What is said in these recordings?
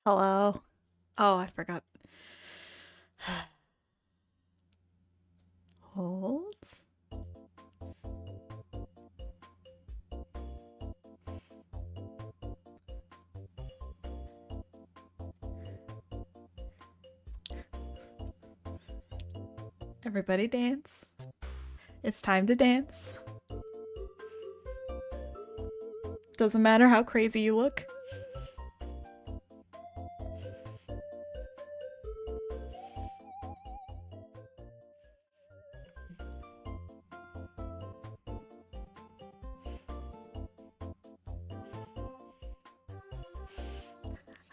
Hello. Oh, I forgot. Hold. Everybody dance. It's time to dance. Doesn't matter how crazy you look.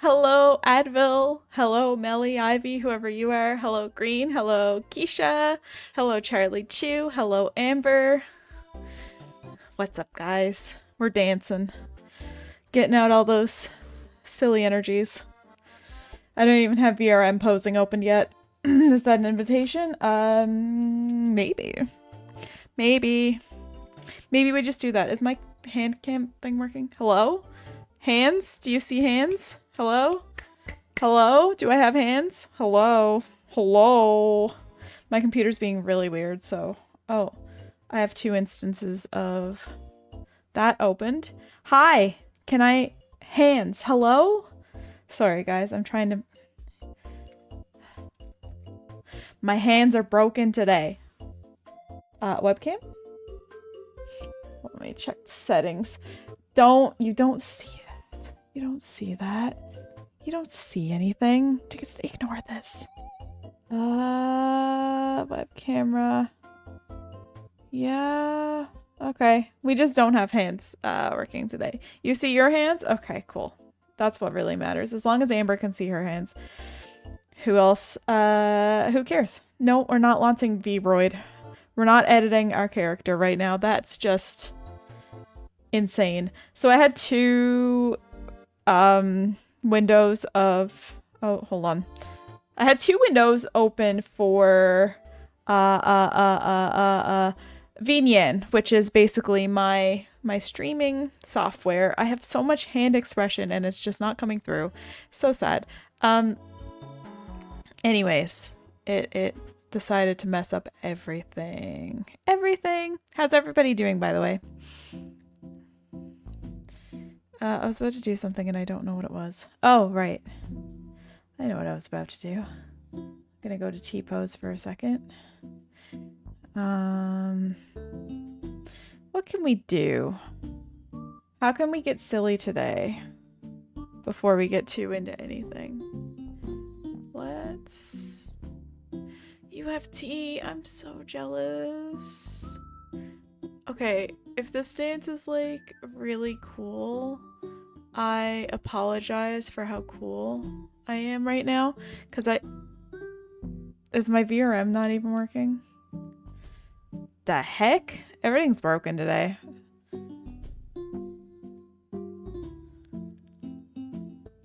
Hello, Advil. Hello, Melly, Ivy, whoever you are. Hello, Green. Hello, Keisha. Hello, Charlie Chu. Hello, Amber. What's up, guys? We're dancing. Getting out all those silly energies. I don't even have VRM posing opened yet. Is that an invitation? Maybe. Maybe. Maybe we just do that. Is my hand cam thing working? Hello? Hands? Do you see hands? Hello? Hello? Do I have hands? Hello? Hello? My computer's being really weird, so... Oh. I have 2 instances of that opened. Hi! Can I... Hands. Hello? Sorry, guys. I'm trying to... My hands are broken today. Webcam? Let me check settings. You don't see that. You don't see that. You don't see anything. Just ignore this. Web camera. Yeah. Okay. We just don't have hands working today. You see your hands? Okay, cool. That's what really matters. As long as Amber can see her hands. Who else? Who cares? No, we're not launching Vroid. We're not editing our character right now. That's just insane. So I had 2 windows of... Oh, hold on. I had 2 windows open for Vinian, which is basically my streaming software. I have so much hand expression and it's just not coming through. So sad. Anyways, it decided to mess up everything. Everything. How's everybody doing, by the way? I was about to do something and I don't know what it was. Oh, right. I know what I was about to do. I'm gonna go to T-pose for a second. What can we do? How can we get silly today before we get too into anything? Let's... UFT, I'm so jealous. Okay, if this dance is like really cool, I apologize for how cool I am right now, because is my VRM not even working? The heck? Everything's broken today.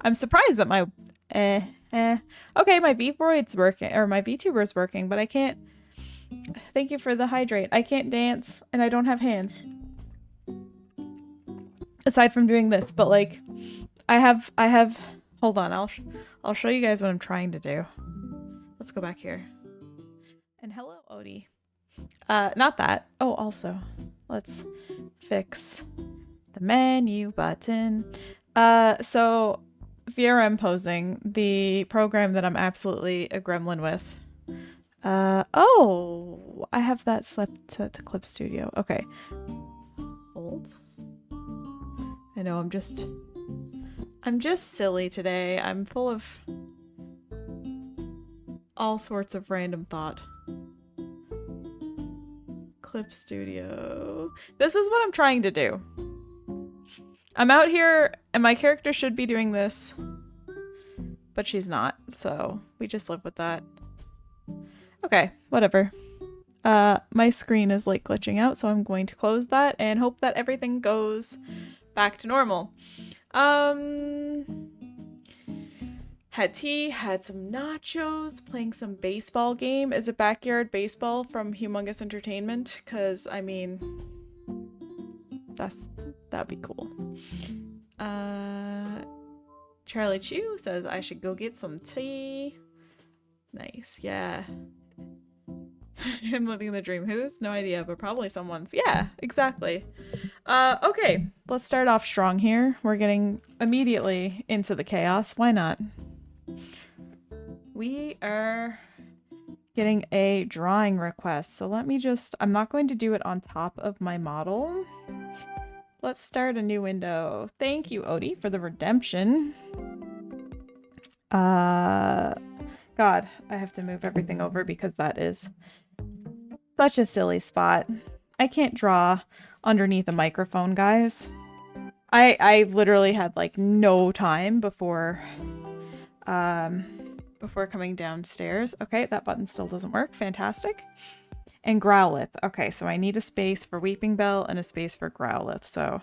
I'm surprised that my okay, my VRoid's working, or my VTuber's working, but I can't... Thank you for the hydrate. I can't dance and I don't have hands. Aside from doing this, but like I have hold on, I'll show you guys what I'm trying to do. Let's go back here. And hello, Odie. Not that. Oh, also, let's fix the menu button. So VRM posing, the program that I'm absolutely a gremlin with. Oh, I have that set to Clip Studio. Okay. Hold. I know I'm just silly today. I'm full of all sorts of random thought. Clip Studio. This is what I'm trying to do. I'm out here and my character should be doing this, but she's not, so we just live with that. Okay, whatever. My screen is like glitching out, so I'm going to close that and hope that everything goes back to normal. Had tea, had some nachos, playing some baseball game. Is it backyard baseball from Humongous Entertainment? Cause I mean, that'd be cool. Charlie Chu says I should go get some tea. Nice, yeah. Him living the dream. Whose? No idea, but probably someone's. Yeah, exactly. Okay, let's start off strong here. We're getting immediately into the chaos. Why not? We are getting a drawing request. So let me just, I'm not going to do it on top of my model. Let's start a new window. Thank you, Odie, for the redemption. God, I have to move everything over because that is such a silly spot. I can't draw underneath a microphone, guys. I literally had like no time before coming downstairs. Okay, that button still doesn't work. Fantastic. And Growlithe. Okay, so I need a space for Weeping Bell and a space for Growlithe. So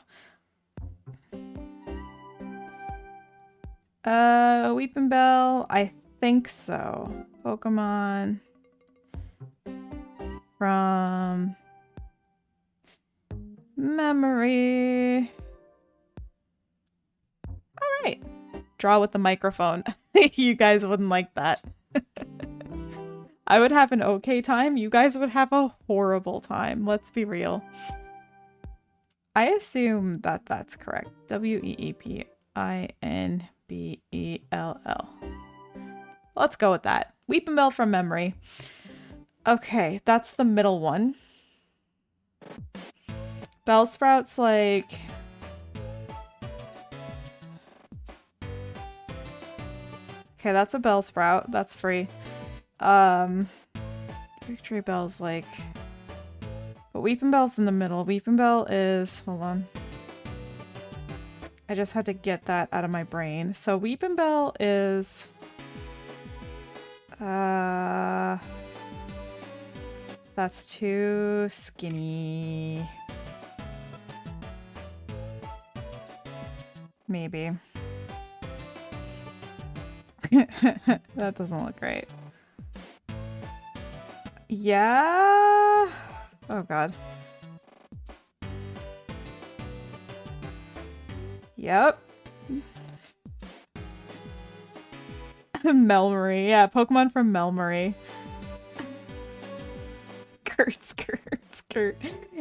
Weeping Bell, I think so. Pokemon from memory. All right. Draw with the microphone. You guys wouldn't like that. I would have an okay time. You guys would have a horrible time. Let's be real. I assume that that's correct. Weepinbell. Let's go with that. Weeping Bell from memory. Okay, that's the middle one. Bellsprout's like... Okay, that's a Bellsprout. That's free. Victory Bell's like... But Weeping Bell's in the middle. Weeping Bell is... Hold on. I just had to get that out of my brain. So Weeping Bell is... That's too skinny. Maybe. That doesn't look right. Yeah. Oh god. Yep. Melmory. Yeah, Pokemon from Melmory. Skirt.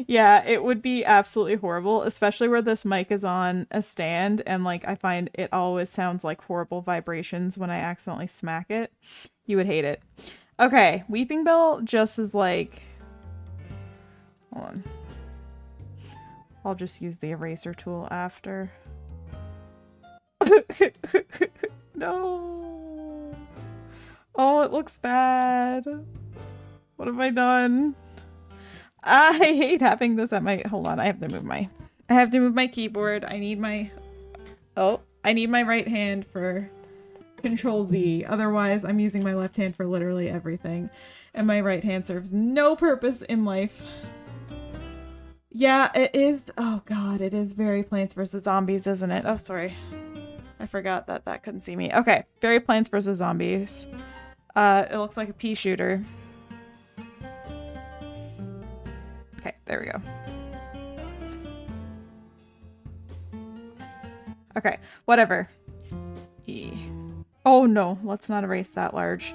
Yeah, it would be absolutely horrible, especially where this mic is on a stand and like I find it always sounds like horrible vibrations when I accidentally smack it. You would hate it. Okay, Weeping Bell just is like... Hold on. I'll just use the eraser tool after. No. Oh, it looks bad. What have I done? I hate having this at my... Hold on, I have to move my keyboard. I need my right hand for Control Z. Otherwise, I'm using my left hand for literally everything. And my right hand serves no purpose in life. Yeah, it is. Oh god, it is very Plants vs. Zombies, isn't it? Oh, sorry. I forgot that that couldn't see me. Okay, very Plants vs. Zombies. It looks like a pea shooter. Okay, there we go. Okay, whatever. E. Oh no, let's not erase that large.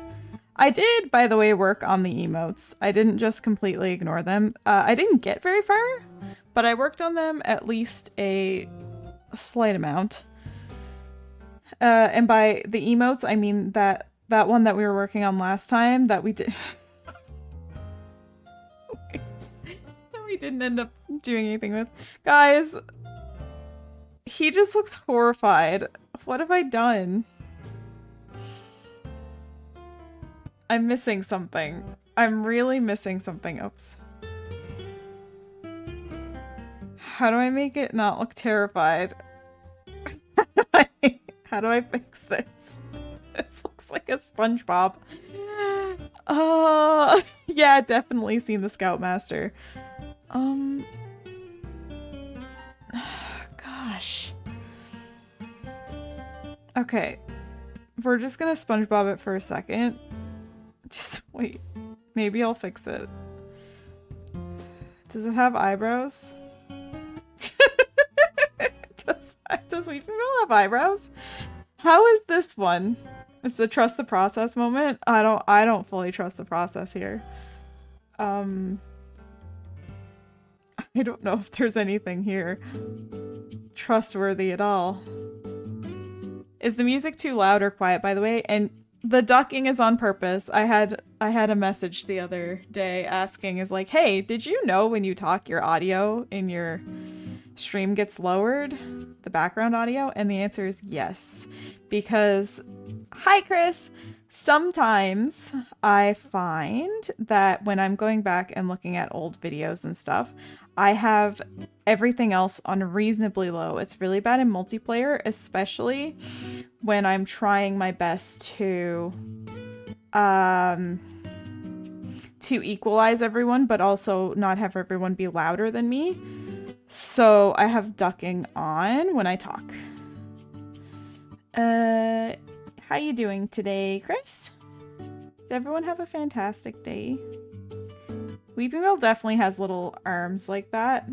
I did, by the way, work on the emotes. I didn't just completely ignore them. I didn't get very far, but I worked on them at least a slight amount. And by the emotes, I mean that one that we were working on last time that we did... that we didn't end up doing anything with. Guys, he just looks horrified. What have I done? I'm missing something. I'm really missing something. Oops. How do I make it not look terrified? How do I fix this? This looks like a SpongeBob. Yeah, definitely seen the Scoutmaster. Gosh. Okay. We're just gonna SpongeBob it for a second. Just wait. Maybe I'll fix it. Does it have eyebrows? Does Weeping Bell have eyebrows? How is this one? Is the trust the process moment? I don't fully trust the process here. I don't know if there's anything here trustworthy at all. Is the music too loud or quiet, by the way? And the ducking is on purpose. I had a message the other day asking is like, "Hey, did you know when you talk your audio in your stream gets lowered, the background audio?" And the answer is yes. Because hi Chris, sometimes I find that when I'm going back and looking at old videos and stuff, I have everything else unreasonably low. It's really bad in multiplayer, especially when I'm trying my best to equalize everyone, but also not have everyone be louder than me. So I have ducking on when I talk. How you doing today, Chris? Did everyone have a fantastic day? Weeping Bell definitely has little arms like that.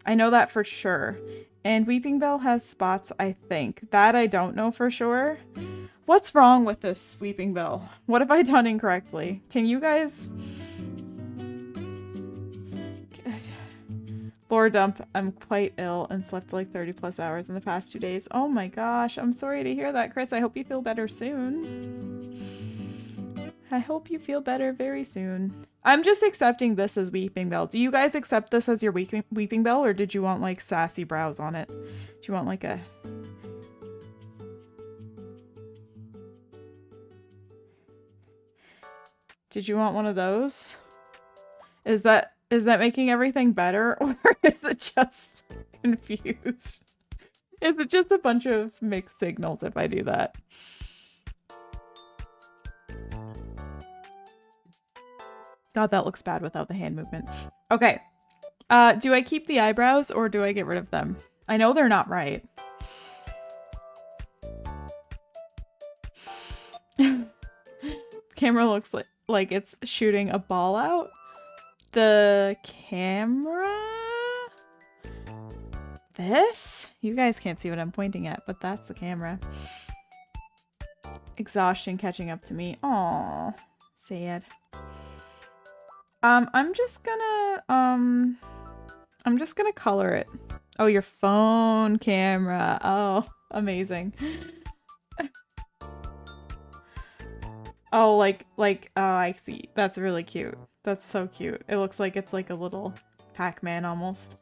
I know that for sure. And Weeping Bell has spots, I think. That I don't know for sure. What's wrong with this Weeping Bell? What have I done incorrectly? Can you guys... Lore dump, I'm quite ill and slept like 30 plus hours in the past 2 days. Oh my gosh, I'm sorry to hear that, Chris. I hope you feel better soon. I hope you feel better very soon. I'm just accepting this as Weeping Bell. Do you guys accept this as your Weeping Bell, or did you want like sassy brows on it? Do you want like a... Did you want one of those? Is that making everything better, or is it just confused? Is it just a bunch of mixed signals if I do that? God, that looks bad without the hand movement. Okay. Do I keep the eyebrows or do I get rid of them? I know they're not right. Camera looks like it's shooting a ball out. The camera? This? You guys can't see what I'm pointing at, but that's the camera. Exhaustion catching up to me. Aww. Sad. I'm just gonna color it. Oh, your phone camera. Oh, amazing. Oh, oh, I see. That's really cute. That's so cute. It looks like it's like a little Pac-Man almost.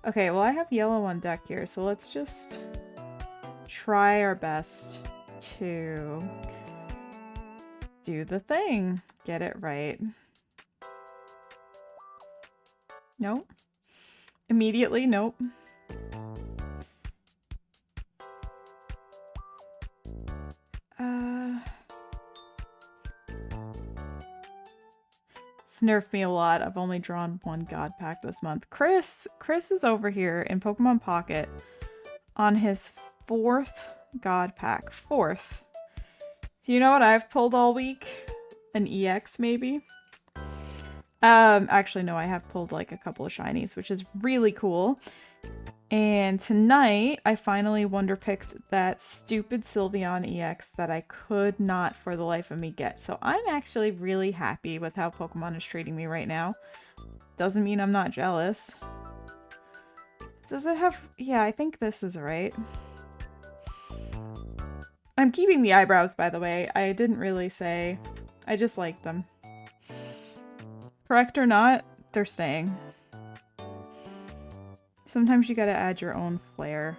Okay, well, I have yellow on deck here, so let's just try our best to do the thing. Get it right. Nope. Immediately, nope. It's nerfed me a lot. I've only drawn one God Pack this month. Chris is over here in Pokemon Pocket on his 4th God Pack. 4th. Do you know what I've pulled all week? An EX, maybe? Actually, no, I have pulled like a couple of shinies, which is really cool. And tonight, I finally wonder picked that stupid Sylveon EX that I could not for the life of me get. So I'm actually really happy with how Pokemon is treating me right now. Doesn't mean I'm not jealous. Does it have... Yeah, I think this is right. I'm keeping the eyebrows, by the way. I didn't really say... I just like them. Correct or not, they're staying. Sometimes you gotta add your own flair.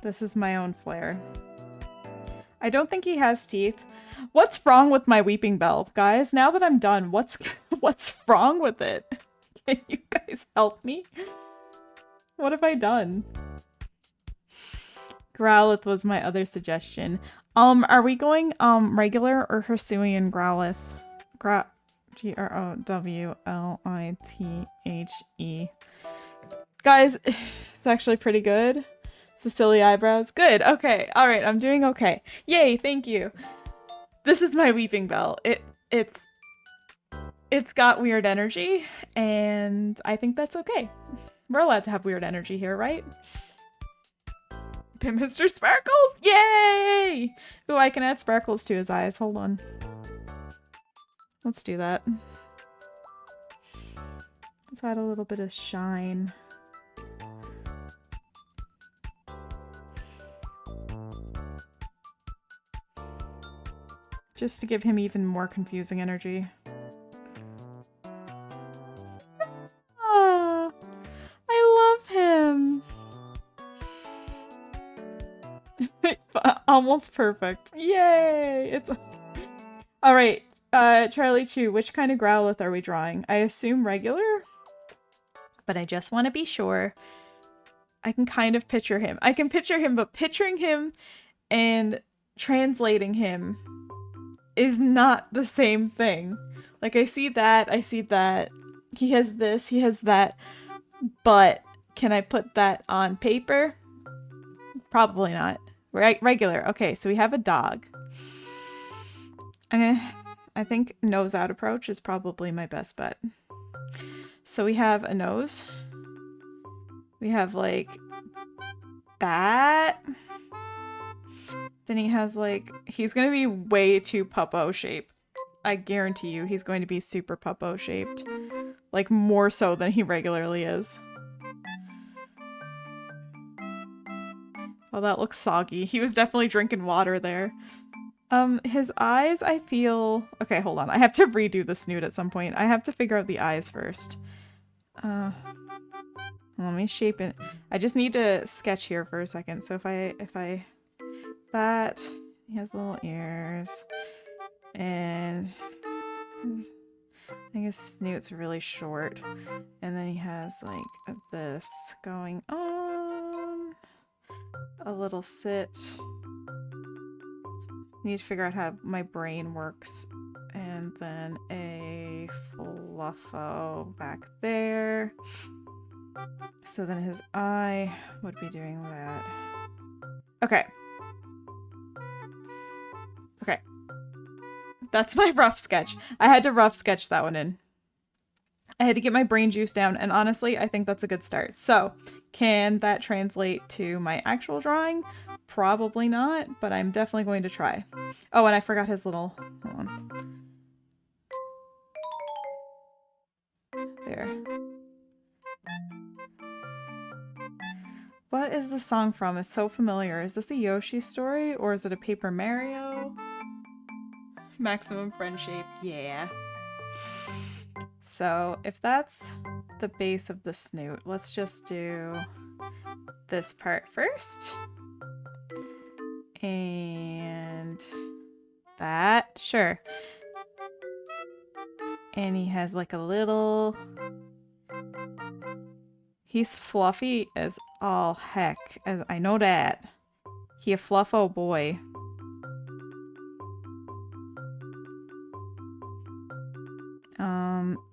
This is my own flair. I don't think he has teeth. What's wrong with my Weeping Bell? Guys, now that I'm done, what's wrong with it? Can you guys help me? What have I done? Growlithe was my other suggestion. Are we going regular or Hisuian Growlithe? Growlithe. Guys, it's actually pretty good. It's the silly eyebrows. Good. Okay. All right. I'm doing okay. Yay. Thank you. This is my Weeping Bell. It's got weird energy, and I think that's okay. We're allowed to have weird energy here, right? Mr. Sparkles! Yay! Ooh, I can add sparkles to his eyes. Hold on. Let's do that. Let's add a little bit of shine. Just to give him even more confusing energy. Oh, I love him. Almost perfect. Yay! It's all right. Charlie Chu, which kind of Growlithe are we drawing? I assume regular, but I just want to be sure. I can kind of picture him. I can picture him, but picturing him and translating him is not the same thing. Like, I see that, he has this, he has that, but can I put that on paper? Probably not. Regular. Okay, so we have a dog. I think nose out approach is probably my best bet. So we have a nose. We have like that. Then he has like, he's gonna be way too puppo shape. I guarantee you he's going to be super puppo shaped. Like more so than he regularly is. Oh, that looks soggy. He was definitely drinking water there. His eyes, I feel... Okay, hold on. I have to redo the snoot at some point. I have to figure out the eyes first. Let me shape it. I just need to sketch here for a second. So if I... That... He has little ears. And... I think his snoot's really short. And then he has, like, this going on. A little sit. Need to figure out how my brain works. And then a fluffo back there. So then his eye would be doing that. Okay. Okay. That's my rough sketch. I had to rough sketch that one in. I had to get my brain juice down, and honestly, I think that's a good start. So, can that translate to my actual drawing? Probably not, but I'm definitely going to try. Oh, and I forgot his little... Hold on. There. What is the song from? It's so familiar. Is this a Yoshi story, or is it a Paper Mario? Maximum friendship, yeah. So if that's the base of the snoot, let's just do this part first. And that, sure. And he has like a little... He's fluffy as all heck. As I know that. He a fluffo boy.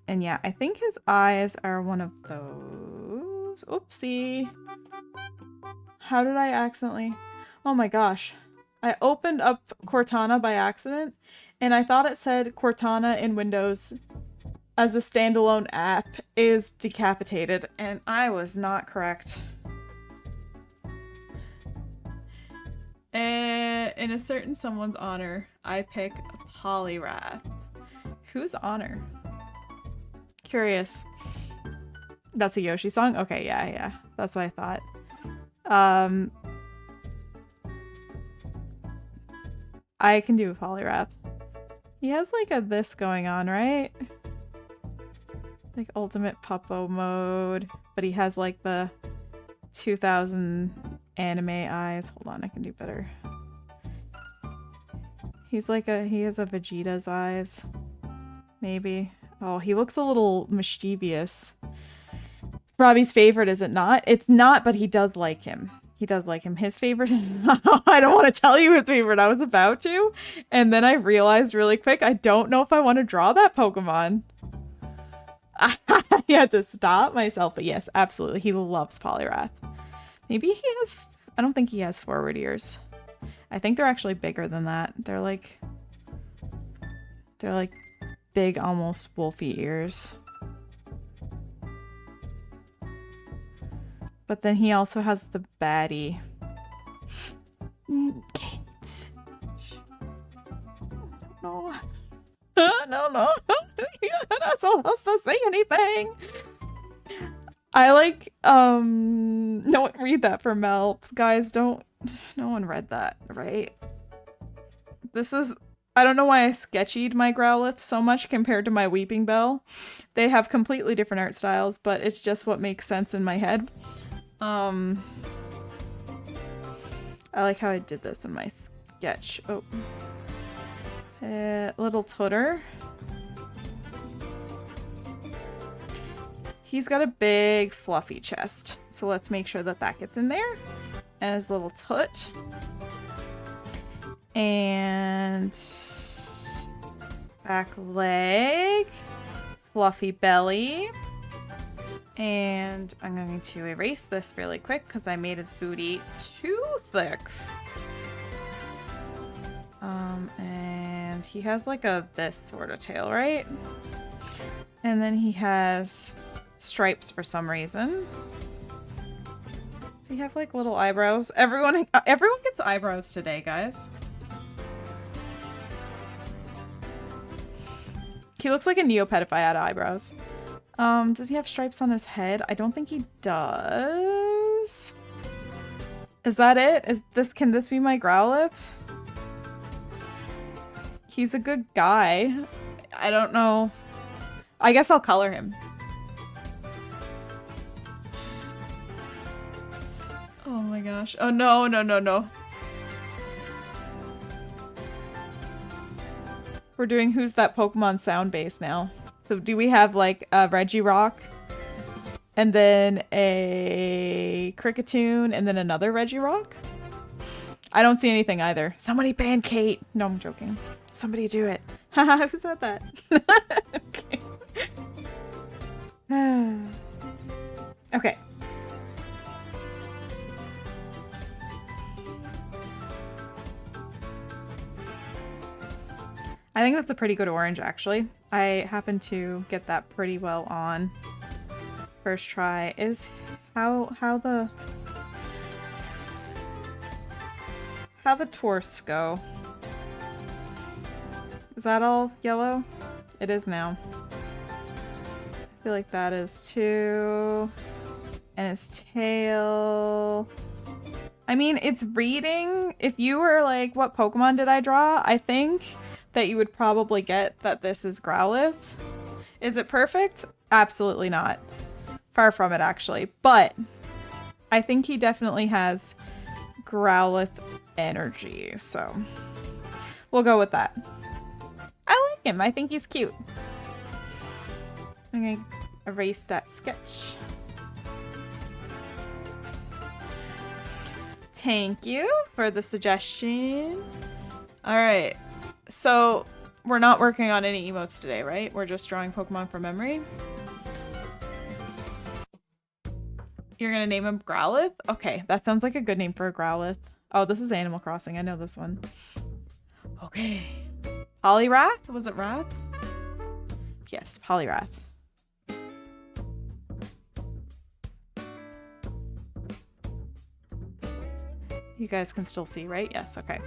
And yeah, I think his eyes are one of those. Oopsie. How did I accidentally... Oh my gosh. I opened up Cortana by accident, and I thought it said Cortana in Windows as a standalone app is decapitated, and I was not correct. In a certain someone's honor, I pick Poliwrath. Whose honor? Curious. That's a Yoshi song? Okay, yeah. That's what I thought. I can do a Poliwrath. He has like a this going on, right? Like ultimate puppo mode, but he has like the 2000 anime eyes. Hold on, I can do better. He's like he has a Vegeta's eyes. Maybe. Oh, he looks a little mischievous. It's Robbie's favorite, is it not? It's not, but he does like him. He does like him. His favorite... I don't want to tell you his favorite. I was about to. And then I realized really quick, I don't know if I want to draw that Pokemon. I had to stop myself. But yes, absolutely. He loves Poliwrath. Maybe he has... I don't think he has forward ears. I think they're actually bigger than that. They're like big, almost wolfy ears. But then he also has the baddie. don't know. You're not supposed to say anything. I like, no one read that for Mel. Guys, don't, no one read that, right? This is, I don't know why I sketchied my Growlithe so much compared to my Weeping Bell. They have completely different art styles, but it's just what makes sense in my head. I like how I did this in my sketch. Oh. Little Tooter. He's got a big fluffy chest, so let's make sure that that gets in there. And his little toot. And back leg, fluffy belly. And I'm going to erase this really quick because I made his booty too thick. And he has like this sort of tail, right? And then he has stripes for some reason. Does he have like little eyebrows? Everyone gets eyebrows today, guys. He looks like a Neopet if I had eyebrows. Does he have stripes on his head? I don't think he does. Is that it? Can this be my Growlithe? He's a good guy. I don't know. I guess I'll color him. Oh my gosh. Oh no, no, no, no. We're doing Who's That Pokemon sound base now. So do we have like a Regirock? And then a Kricketune and then another Regirock? I don't see anything either. Somebody ban Kate. No, I'm joking. Somebody do it. Haha, who said that? Okay. Okay. I think that's a pretty good orange, actually. I happen to get that pretty well on first try. Is how the torse go? Is that all yellow? It is now. I feel like that is too. And his tail. I mean, it's reading. If you were like, what Pokemon did I draw? I think that you would probably get that this is Growlithe. Is it perfect? Absolutely not. Far from it, actually. But I think he definitely has Growlithe energy, so we'll go with that. I like him. I think he's cute. I'm gonna erase that sketch. Thank you for the suggestion. All right. So we're not working on any emotes today, right? We're just drawing Pokemon from memory. You're gonna name him Growlithe? Okay, that sounds like a good name for a Growlithe. Oh, this is Animal Crossing. I know this one. Okay. Poliwrath? Was it Wrath? Yes, Poliwrath. You guys can still see, right? Yes, okay.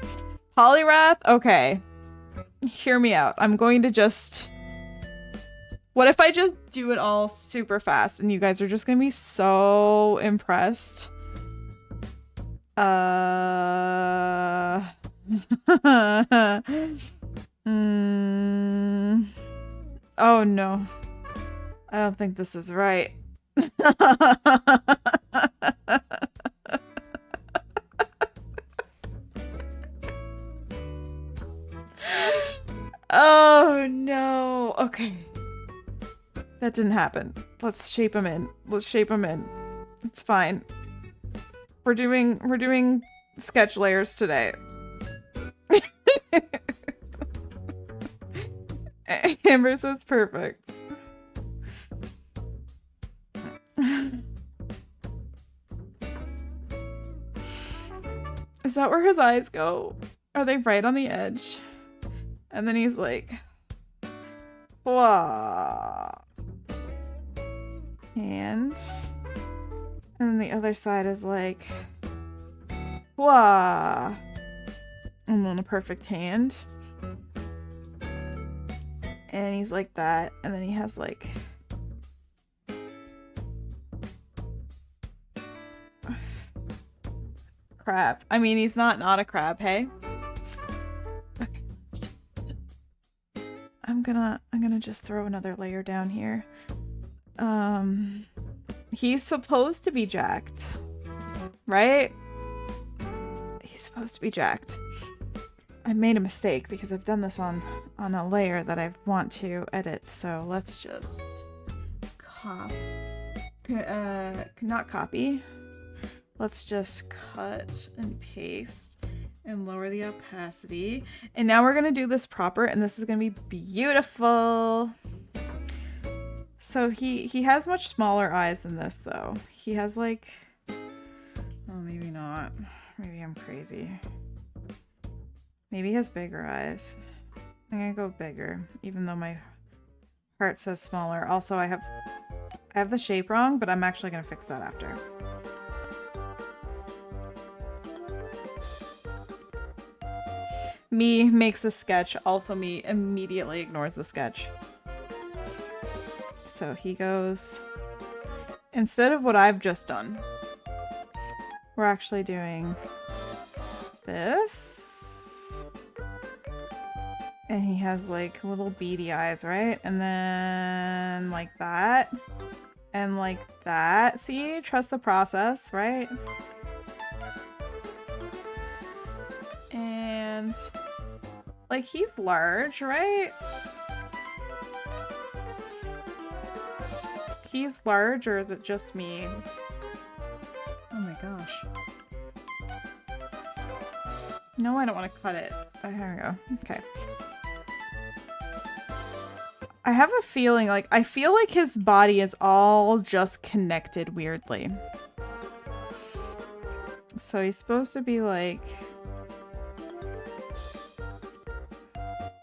Poliwrath? Okay. Hear me out. I'm going to just... What if I just do it all super fast and you guys are just gonna be so impressed? Oh no. I don't think this is right. Oh no. Okay. That didn't happen. Let's shape him in. Let's shape him in. It's fine. We're doing sketch layers today. Amber says perfect. Is that where his eyes go? Are they right on the edge? And then he's like, wah. And then the other side is like, wah. And then a perfect hand. And he's like that. And then he has like... crab. I mean, he's not a crab, hey? Okay. I'm gonna just throw another layer down here. He's supposed to be jacked. Right? He's supposed to be jacked. I made a mistake because I've done this on a layer that I want to edit, so let's just not copy. Let's just cut and paste and lower the opacity. And now we're gonna do this proper, and this is gonna be beautiful. So he has much smaller eyes than this though. He has like, oh, maybe not. Maybe I'm crazy. Maybe he has bigger eyes. I'm gonna go bigger, even though my heart says smaller. Also, I have the shape wrong, but I'm actually gonna fix that after. Me makes a sketch. Also, me immediately ignores the sketch. So he goes, instead of what I've just done, we're actually doing this. And he has like little beady eyes, right? And then like that. And like that. See? Trust the process, right? And like he's large, right? He's large, or is it just me? Oh my gosh. No, I don't want to cut it. There we go. Okay. I have a feeling, like, I feel like his body is all just connected weirdly. So he's supposed to be like...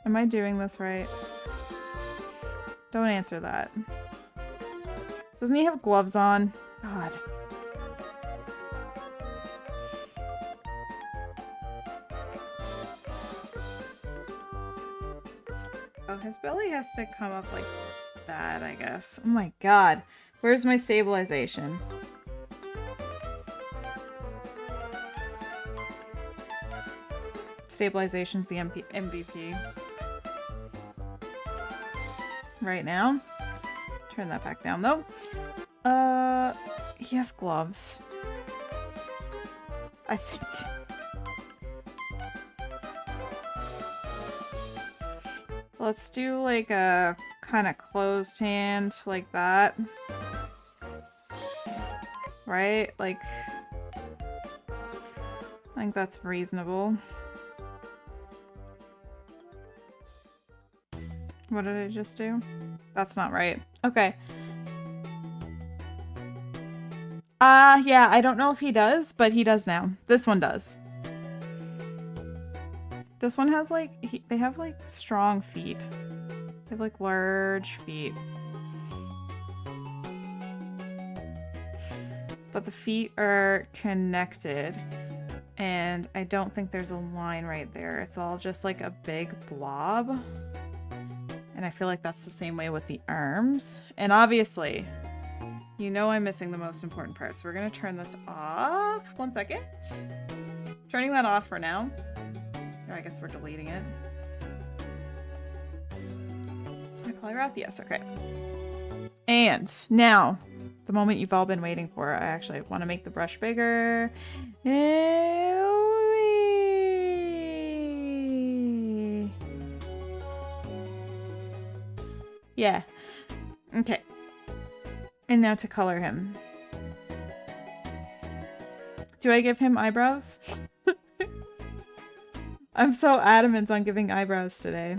Am I doing this right? Don't answer that. Doesn't he have gloves on? God. Oh, his belly has to come up like that, I guess. Oh my god. Where's my stabilization? Stabilization's the MVP. Right now. Turn that back down though. He has gloves. I think. Let's do like a kind of closed hand like that. Right? Like, I think that's reasonable. What did I just do? That's not right. Okay. Yeah, I don't know if he does, but he does now. This one does. This one has like, they have like strong feet. They have like large feet. But the feet are connected. And I don't think there's a line right there. It's all just like a big blob. And I feel like that's the same way with the arms. And obviously, you know I'm missing the most important part. So we're gonna turn this off. 1 second. Turning that off for now. Or I guess we're deleting it. Is my polyrath? Yes, okay. And now, the moment you've all been waiting for. I actually want to make the brush bigger. Yeah. Okay. And now to color him. Do I give him eyebrows? I'm so adamant on giving eyebrows today.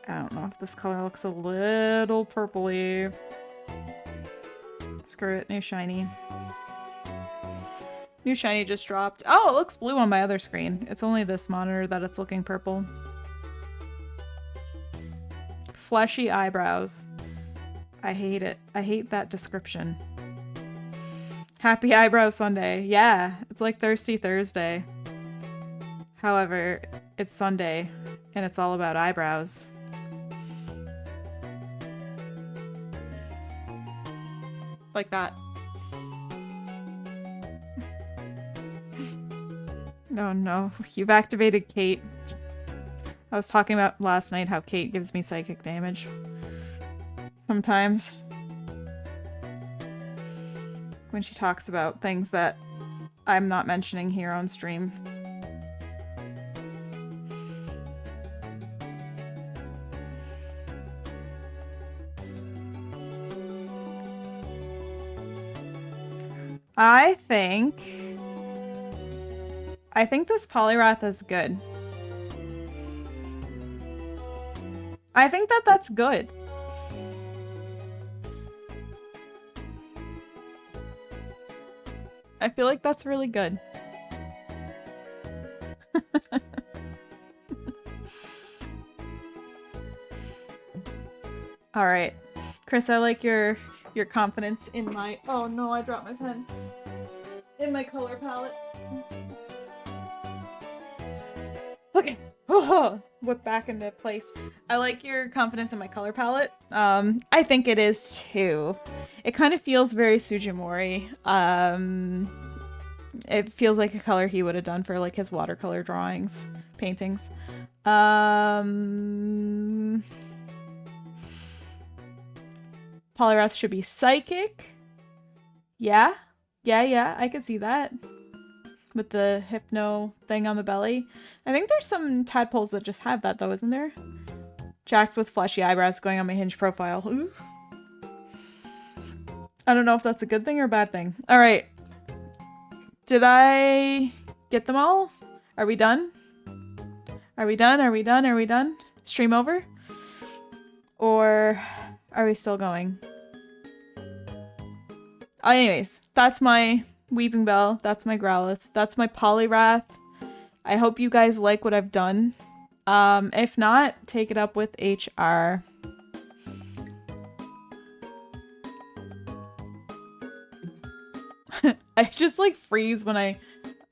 I don't know if this color looks a little purpley. Screw it, new shiny. New shiny just dropped. Oh, it looks blue on my other screen. It's only this monitor that it's looking purple. Fleshy eyebrows. I hate it. I hate that description. Happy Eyebrow Sunday. Yeah, it's like Thirsty Thursday. However, it's Sunday, and it's all about eyebrows. Like that. Oh no, you've activated Kate. I was talking about last night how Kate gives me psychic damage. Sometimes. When she talks about things that I'm not mentioning here on stream. I think this Polyrath is good. I think that's good. I feel like that's really good. All right. Chris, I like your confidence in my... Oh no, I dropped my pen. In my color palette. Okay. Oh, whip back into place. I like your confidence in my color palette. I think it is too. It kind of feels very Sujimori. It feels like a color he would have done for like his watercolor drawings, paintings. Polyrath should be psychic. Yeah. Yeah, I could see that. With the hypno thing on the belly. I think there's some tadpoles that just have that though, isn't there? Jacked with fleshy eyebrows going on my Hinge profile. Ooh. I don't know if that's a good thing or a bad thing. All right. Did I get them all? Are we done? Are we done? Are we done? Are we done? Stream over? Or are we still going? Anyways, that's my Weeping Bell. That's my Growlithe. That's my Polyrath. I hope you guys like what I've done. If not, take it up with HR. I just like freeze when I...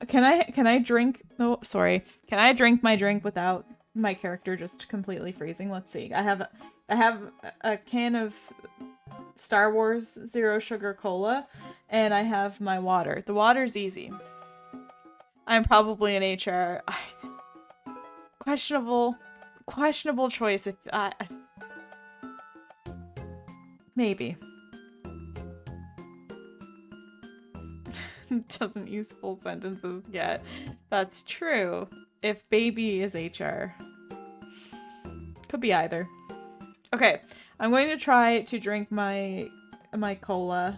Can I drink... Oh, sorry. Can I drink my drink without my character just completely freezing? Let's see. I have a can of Star Wars Zero Sugar Cola, and I have my water. The water's easy. I'm probably an HR. Questionable choice. If maybe. Doesn't use full sentences yet. That's true. If baby is HR. Could be either. Okay, I'm going to try to drink my cola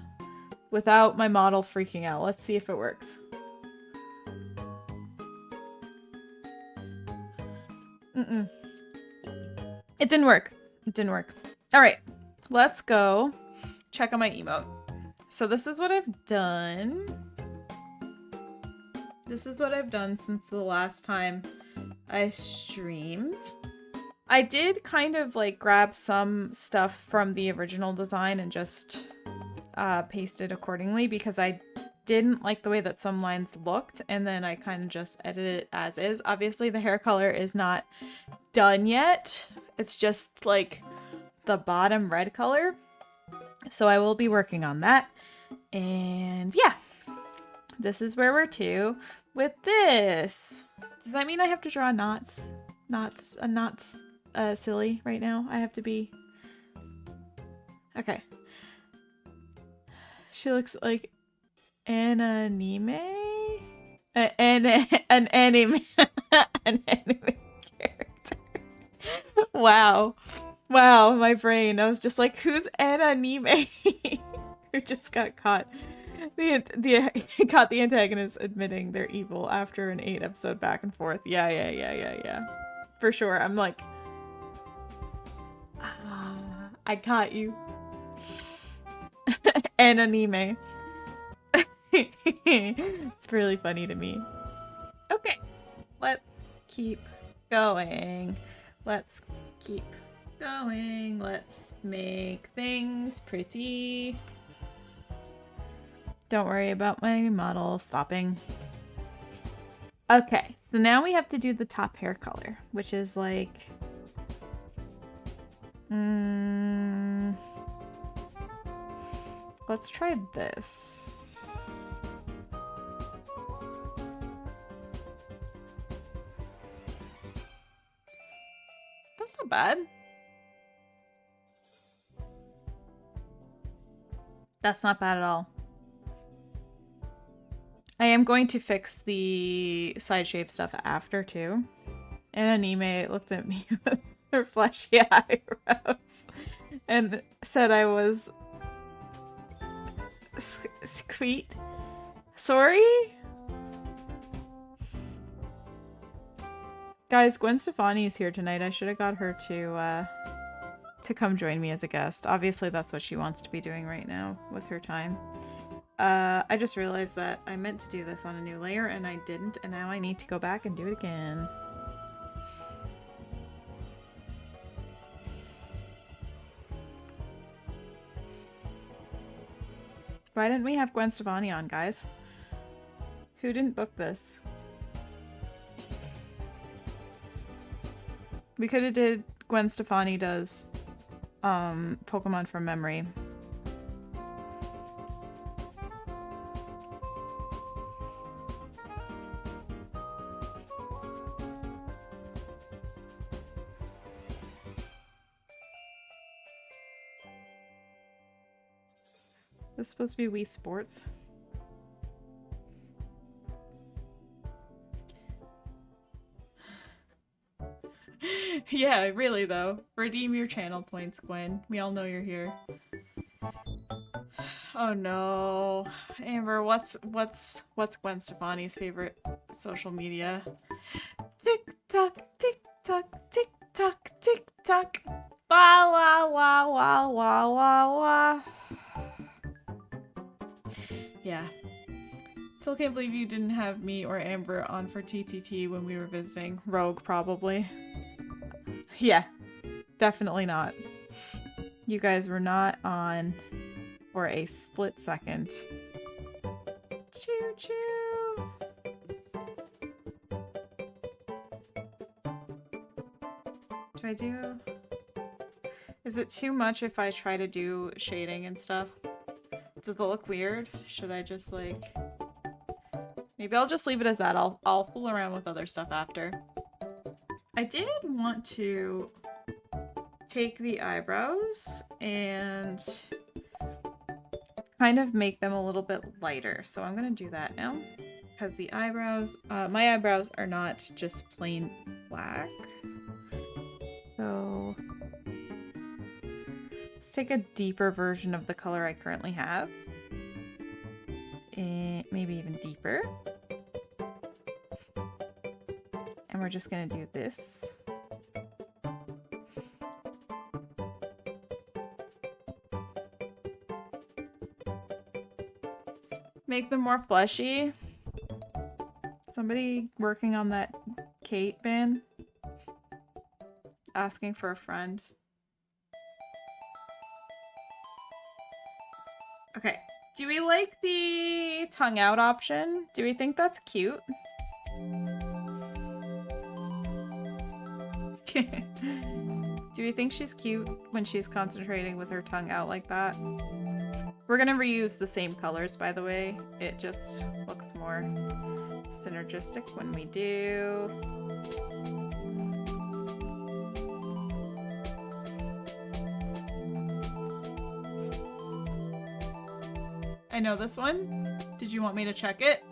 without my model freaking out. Let's see if it works. It didn't work. It didn't work. All right, let's go check on my emote. So this is what I've done. This is what I've done since the last time I streamed. I did kind of like grab some stuff from the original design and just pasted accordingly because I didn't like the way that some lines looked, and then I kind of just edited it as is. Obviously the hair color is not done yet. It's just like the bottom red color. So I will be working on that. And yeah, this is where we're to with this. Does that mean I have to draw knots? Knots silly right now. I have to be... Okay. She looks like an anime? An anime. An anime character. Wow. Wow, my brain. I was just like, who's an anime? Who just got caught. Caught the antagonist admitting they're evil after an 8-episode back and forth. Yeah. For sure. I'm like, I caught you. An anime. It's really funny to me. Okay, let's keep going. Let's keep going. Let's make things pretty. Don't worry about my model stopping. Okay, so now we have to do the top hair color, which is like... let's try this. That's not bad. That's not bad at all. I am going to fix the side shave stuff after too. And Anime looked at me with her fleshy eyebrows and said I was sweet. Sorry? Guys, Gwen Stefani is here tonight. I should have got her to come join me as a guest. Obviously, that's what she wants to be doing right now with her time. I just realized that I meant to do this on a new layer and I didn't, and now I need to go back and do it again. Why didn't we have Gwen Stefani on, guys? Who didn't book this? We could have did Gwen Stefani does Pokemon from memory. This is supposed to be Wii Sports. Yeah, really though. Redeem your channel points, Gwen. We all know you're here. Oh no. Amber, what's Gwen Stefani's favorite social media? Tick tock, tick tock, tick tock, tick tock. Wah wah wah wah wah wah wah. Yeah. Still can't believe you didn't have me or Amber on for TTT when we were visiting. Rogue, probably. Yeah, definitely not. You guys were not on for a split second. Choo choo! Do I do... Is it too much if I try to do shading and stuff? Does it look weird? Should I just like... Maybe I'll just leave it as that. I'll fool around with other stuff after. I did want to take the eyebrows and kind of make them a little bit lighter. So I'm going to do that now. Because the eyebrows... my eyebrows are not just plain black. So... let's take a deeper version of the color I currently have. And maybe even deeper. And we're just gonna do this. Make them more fleshy. Somebody working on that Kate bin. Asking for a friend. Okay. Do we like the tongue out option? Do we think that's cute? Do we think she's cute when she's concentrating with her tongue out like that? We're gonna reuse the same colors, by the way. It just looks more synergistic when we do. I know this one. Did you want me to check it?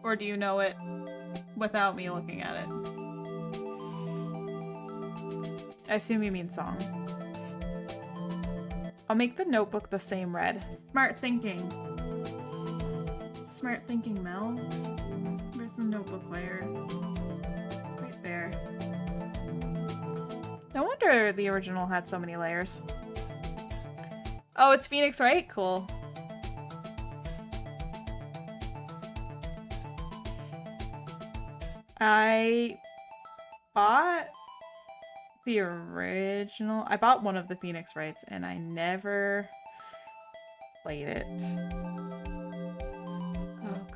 Or do you know it without me looking at it? I assume you mean song. I'll make the notebook the same red. Smart thinking. Smart thinking, Mel. Where's the notebook layer? Right there. No wonder the original had so many layers. Oh, it's Phoenix, right? Cool. I bought the original. I bought one of the Phoenix rights and I never played it.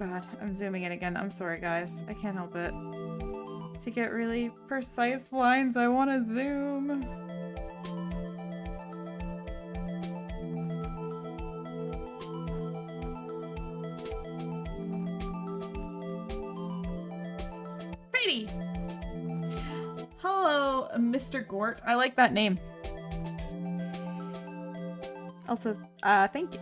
god, I'm zooming in again. I'm sorry, guys. I can't help it. To get really precise lines, I want to zoom. Pretty! Hello, Mr. Gort. I like that name. Also, thank you.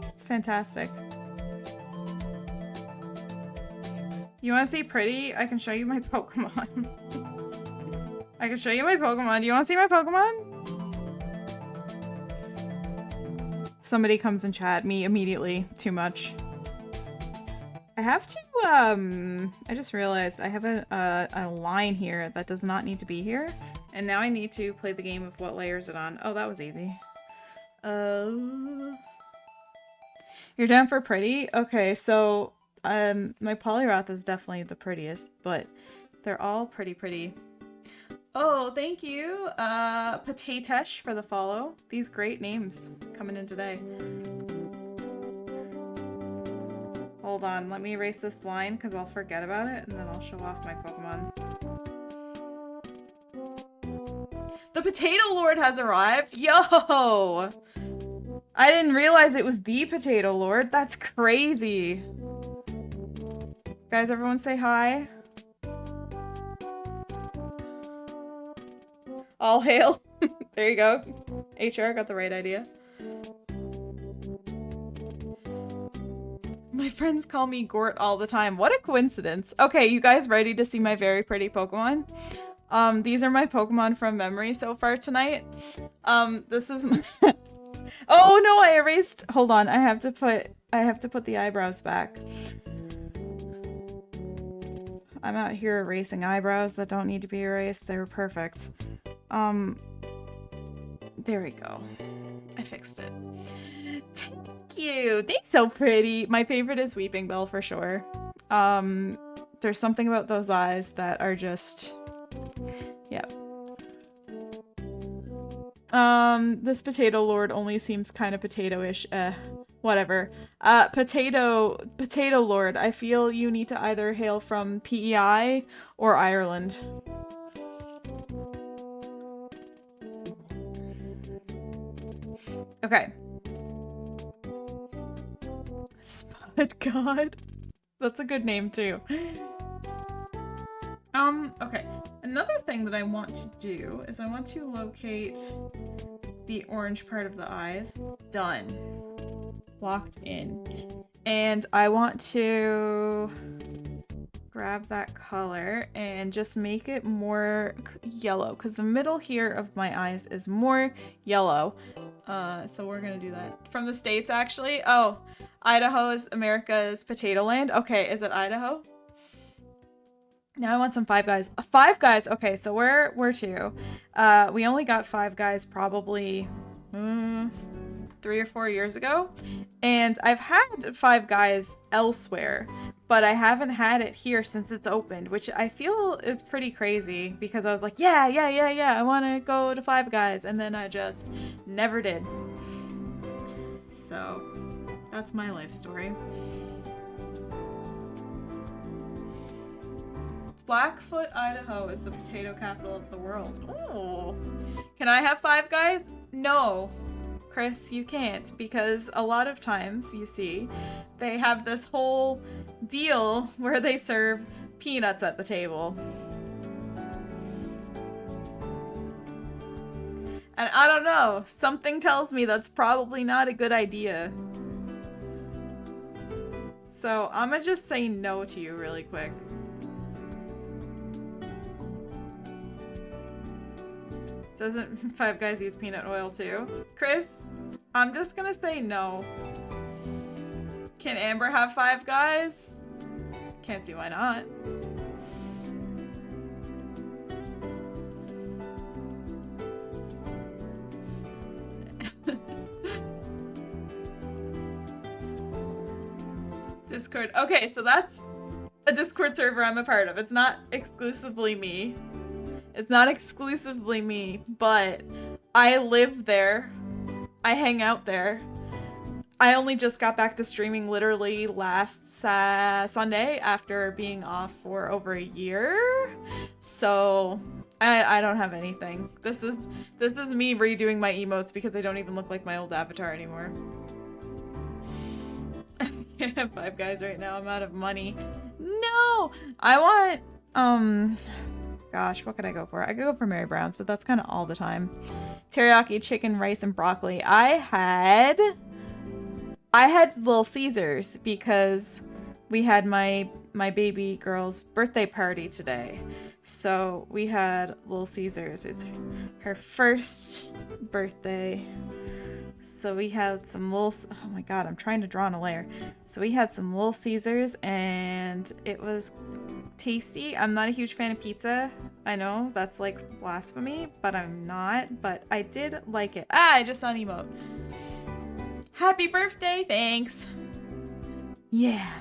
It's fantastic. You want to see pretty? I can show you my Pokemon. I can show you my Pokemon. Do you want to see my Pokemon? Somebody comes and chat me immediately. Too much. I have to, I just realized I have a line here that does not need to be here. And now I need to play the game of what layer is it on. Oh, that was easy. You're down for pretty? Okay, so, my Poliwrath is definitely the prettiest, but they're all pretty. Oh, thank you, Potatesh for the follow. These great names coming in today. Hold on, let me erase this line because I'll forget about it and then I'll show off my Pokemon. The Potato Lord has arrived? Yo! I didn't realize it was the Potato Lord. That's crazy. Guys, everyone say hi. All hail. There you go. HR got the right idea. My friends call me Gort all the time. What a coincidence. Okay, you guys ready to see my very pretty Pokemon? These are my Pokemon from memory so far tonight. This is my oh no, I erased. Hold on, I have to put the eyebrows back. I'm out here erasing eyebrows that don't need to be erased. They were perfect. There we go. I fixed it. Thank you. They're so pretty. My favorite is Weeping Bell for sure. There's something about those eyes that are just, yep. This Potato Lord only seems kind of potato-ish. Whatever. Potato Lord, I feel you need to either hail from PEI or Ireland. Okay. Spud God. That's a good name too. Okay. Another thing that I want to do is I want to locate the orange part of the eyes. Done. Locked in. And I want to grab that color and just make it more yellow because the middle here of my eyes is more yellow. So we're gonna do that. From the States, actually. Oh, Idaho is America's potato land. Okay, is it Idaho? Now I want some Five Guys. Five Guys. Okay, so we're two. We only got Five Guys probably 3 or 4 years ago, and I've had Five Guys elsewhere, but I haven't had it here since it's opened, which I feel is pretty crazy because I was like, yeah, I want to go to Five Guys, and then I just never did. So that's my life story. Blackfoot, Idaho is the potato capital of the world. Oh, can I have Five Guys? No, Chris, you can't, because a lot of times, you see, they have this whole deal where they serve peanuts at the table. And I don't know, something tells me that's probably not a good idea. So I'm gonna just say no to you really quick. Doesn't Five Guys use peanut oil too? Chris, I'm just gonna say no. Can Amber have Five Guys? Can't see why not. Discord. Okay, so that's a Discord server I'm a part of. It's not exclusively me. It's not exclusively me, but I live there I hang out there. I only just got back to streaming literally last Sunday after being off for over a year. So I don't have anything. This is me redoing my emotes because I don't even look like my old avatar anymore. I can't have Five Guys right now. I'm out of money. No! I want gosh, what could I go for? I could go for Mary Brown's, but that's kind of all the time. Teriyaki chicken, rice, and broccoli. I had Little Caesars because we had my baby girl's birthday party today. So we had Little Caesars. It's her first birthday. So we had some little, oh my god, I'm trying to draw on a layer. So we had some Little Caesars and it was tasty. I'm not a huge fan of pizza. I know that's like blasphemy, but I'm not. But I did like it. Ah, I just saw an emote. Happy birthday, thanks. Yeah.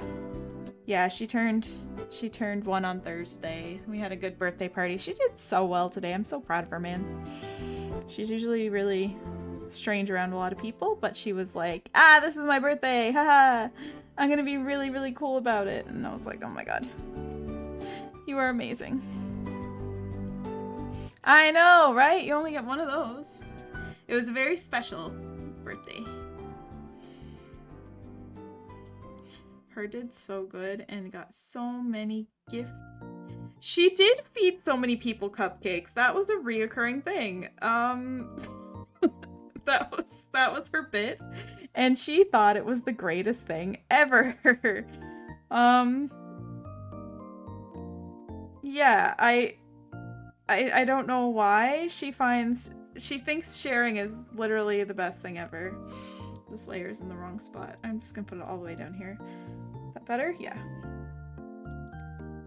Yeah, she turned 1 on Thursday. We had a good birthday party. She did so well today. I'm so proud of her, man. She's usually really strange around a lot of people, but she was like, ah, this is my birthday, haha. I'm gonna be really, really cool about it. And I was like, oh my god. You are amazing. I know, right? You only get one of those. It was a very special birthday. Her did so good and got so many gifts. She did feed so many people cupcakes. That was a reoccurring thing. That was her bit, and she thought it was the greatest thing ever. Yeah, I don't know why she thinks sharing is literally the best thing ever. This layer is in the wrong spot. I'm just gonna put it all the way down here. Is that better? Yeah.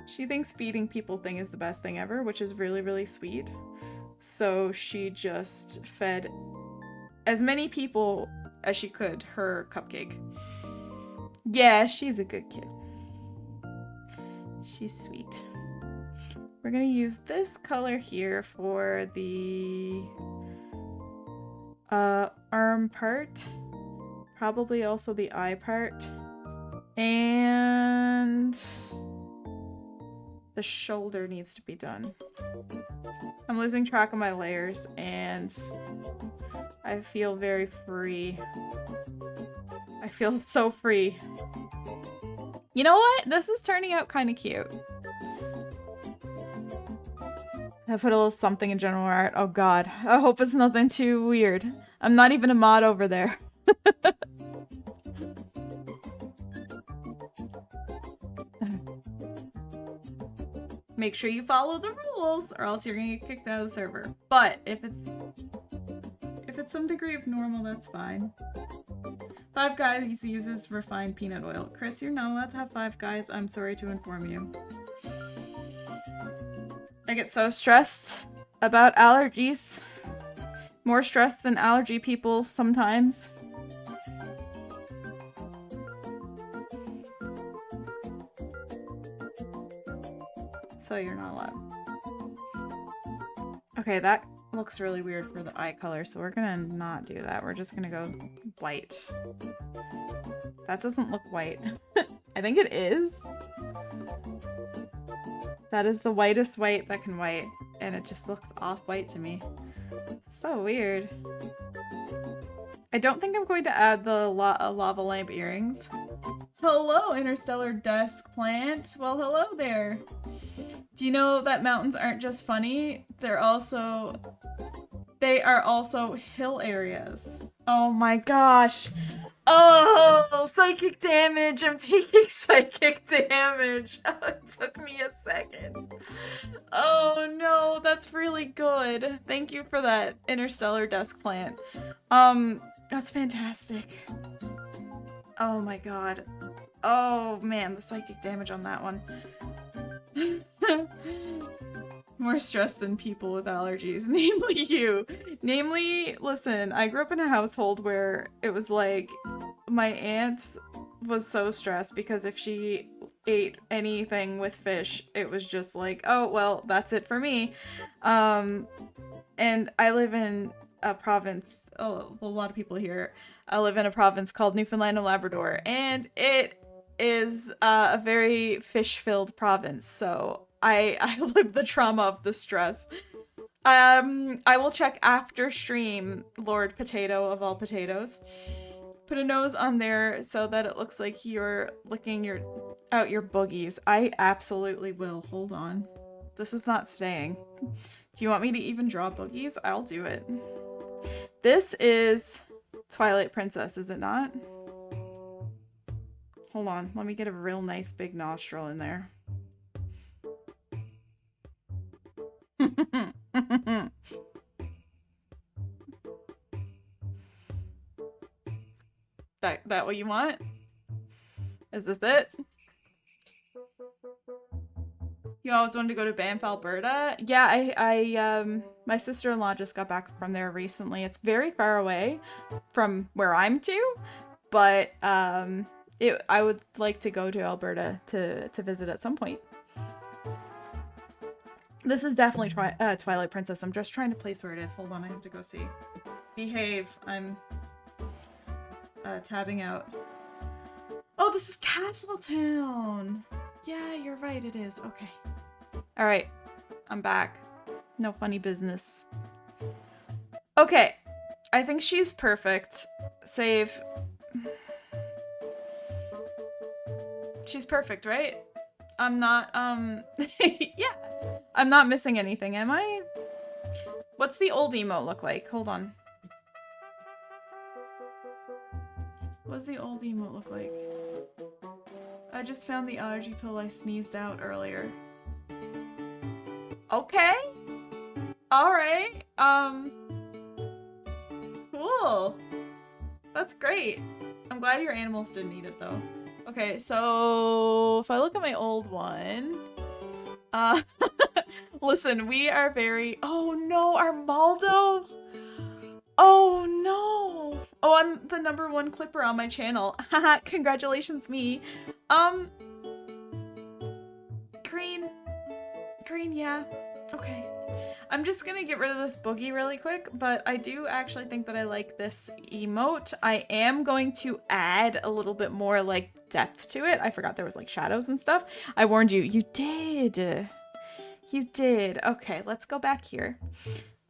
She thinks feeding people thing is the best thing ever, which is really, really sweet. So she just fed as many people as she could her cupcake. Yeah, she's a good kid. She's sweet. We're gonna use this color here for the arm part. Probably also the eye part. And the shoulder needs to be done. I'm losing track of my layers and I feel very free. I feel so free. You know what? This is turning out kind of cute. I put a little something in general art. Oh god. I hope it's nothing too weird. I'm not even a mod over there. Make sure you follow the rules or else you're gonna get kicked out of the server. But if it's some degree of normal, that's fine. Five Guys uses refined peanut oil. Chris, you're not allowed to have Five Guys. I'm sorry to inform you. I get so stressed about allergies. More stressed than allergy people sometimes. So you're not allowed. Okay, that looks really weird for the eye color, so we're gonna not do that. We're just gonna go white. That doesn't look white. I think it is. That is the whitest white that can white, and it just looks off-white to me. So weird. I don't think I'm going to add the lava lamp earrings. Hello, interstellar desk plant. Well, hello there. Do you know that mountains aren't just funny? They are also hill areas. Oh my gosh. Oh, psychic damage. I'm taking psychic damage. Oh, it took me a second. Oh no, that's really good. Thank you for that, interstellar desk plant. That's fantastic. Oh my god. Oh man, the psychic damage on that one. More stressed than people with allergies, namely you. Namely, listen, I grew up in a household where it was like my aunt was so stressed because if she ate anything with fish, it was just like, oh, well, that's it for me. And I live in a province. Oh, well, a lot of people here live in a province called Newfoundland and Labrador, and it is a very fish-filled province. So I live the trauma of the stress. I will check after stream, Lord Potato of all potatoes. Put a nose on there so that it looks like you're licking out your boogies. I absolutely will. Hold on. This is not staying. Do you want me to even draw boogies? I'll do it. This is Twilight Princess, is it not? Hold on. Let me get a real nice big nostril in there. That what you want? Is this it? You always wanted to go to Banff, Alberta? Yeah, my sister-in-law just got back from there recently. It's very far away from where I'm to, but I would like to go to Alberta to visit at some point. This is definitely Twilight Princess. I'm just trying to place where it is. Hold on, I have to go see. Behave. I'm tabbing out. Oh, this is Castletown. Yeah, you're right, it is. Okay. All right, I'm back. No funny business. Okay, I think she's perfect. Save. She's perfect, right? I'm not, yeah. I'm not missing anything, am I? What's the old emote look like? Hold on. What's the old emote look like? I just found the allergy pill I sneezed out earlier. Okay. Alright. Cool. That's great. I'm glad your animals didn't eat it though. Okay, so if I look at my old one, listen, we are very, oh no, Armaldo. Oh no. Oh, I'm the #1 clipper on my channel. Haha, congratulations me. Green, yeah. Okay. I'm just gonna get rid of this boogie really quick, but I do actually think that I like this emote. I am going to add a little bit more like depth to it. I forgot there was like shadows and stuff. I warned you. You did. You did. Okay, let's go back here.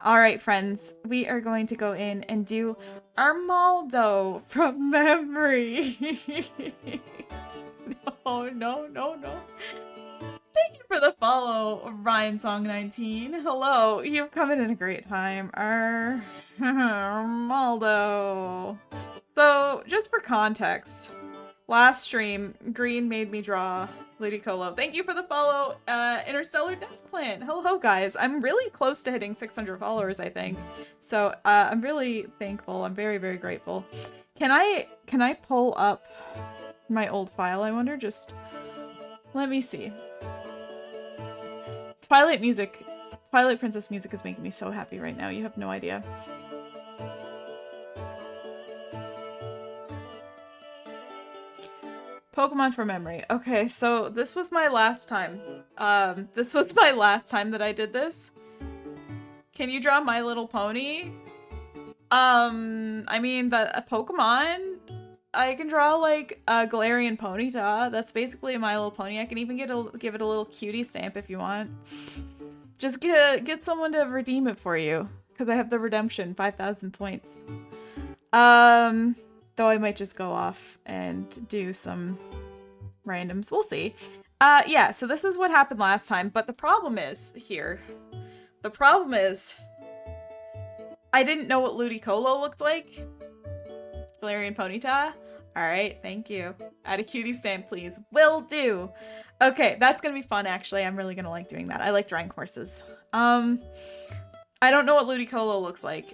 All right, friends, we are going to go in and do Armaldo from memory. No. Thank you for the follow, Ryan Song 19. Hello, you've come in at a great time. Armaldo. So, just for context, last stream, Green made me draw Ludicolo. Thank you for the follow, Interstellar Desk Plant. Hello, guys. I'm really close to hitting 600 followers, I think. So, I'm really thankful. I'm very, very grateful. Can I pull up my old file, I wonder? Just let me see. Twilight Princess music is making me so happy right now. You have no idea. Pokemon from memory. Okay, so this was my last time. This was my last time that I did this. Can you draw My Little Pony? I mean, a Pokemon. I can draw like a Galarian Ponyta. That's basically a My Little Pony. I can even give it a little cutie stamp if you want. Just get someone to redeem it for you, because I have the redemption, 5,000 points. Though I might just go off and do some randoms. We'll see. Yeah, so this is what happened last time, but the problem is here. The problem is I didn't know what Ludicolo looked like. Galarian Ponyta. Alright, thank you. Add a cutie stamp, please. Will do. Okay, that's gonna be fun, actually. I'm really gonna like doing that. I like drawing horses. I don't know what Ludicolo looks like.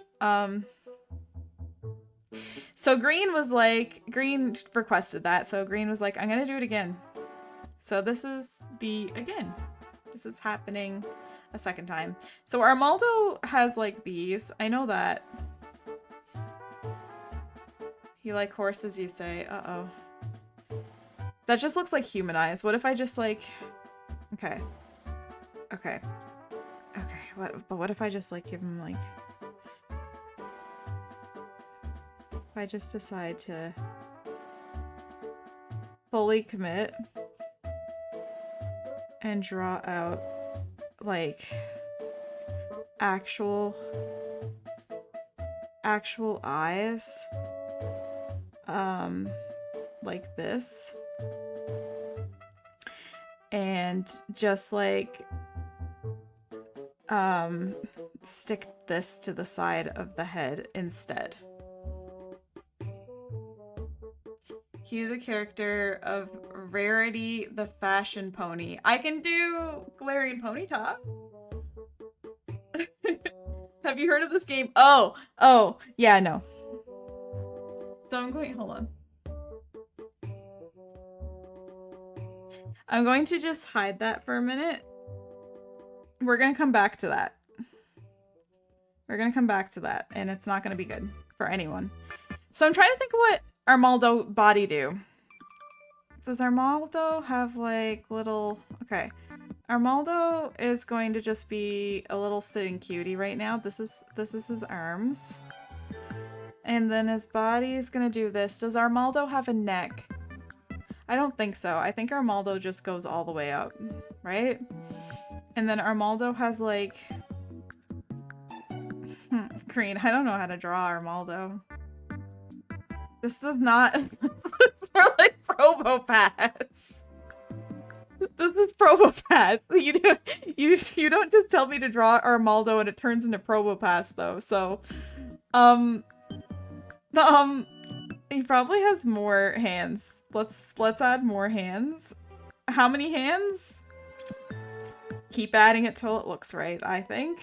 So Green requested that, so Green was like, I'm gonna do it again. So this is again. This is happening a second time. So Armaldo has like these. I know that. You like horses, you say. Uh-oh. That just looks like human eyes. What if I just like... Okay. But what if I just like give him like... if I just decide to fully commit and draw out like actual eyes, like this, and just like stick this to the side of the head instead. Cue the character of Rarity the Fashion Pony. I can do Galarian Pony Top. Have you heard of this game? Oh, yeah, no. So I'm going, hold on. I'm going to just hide that for a minute. We're going to come back to that. We're going to come back to that, and it's not going to be good for anyone. So I'm trying to think of what Armaldo body do. Does Armaldo have like little... Okay. Armaldo is going to just be a little sitting cutie right now. This is his arms. And then his body is going to do this. Does Armaldo have a neck? I don't think so. I think Armaldo just goes all the way up, right? And then Armaldo has like... Green. I don't know how to draw Armaldo. This is not... It's more like Probopass. This is Probopass. You don't just tell me to draw Armaldo and it turns into Probopass though. So, he probably has more hands. Let's add more hands. How many hands? Keep adding it till it looks right, I think.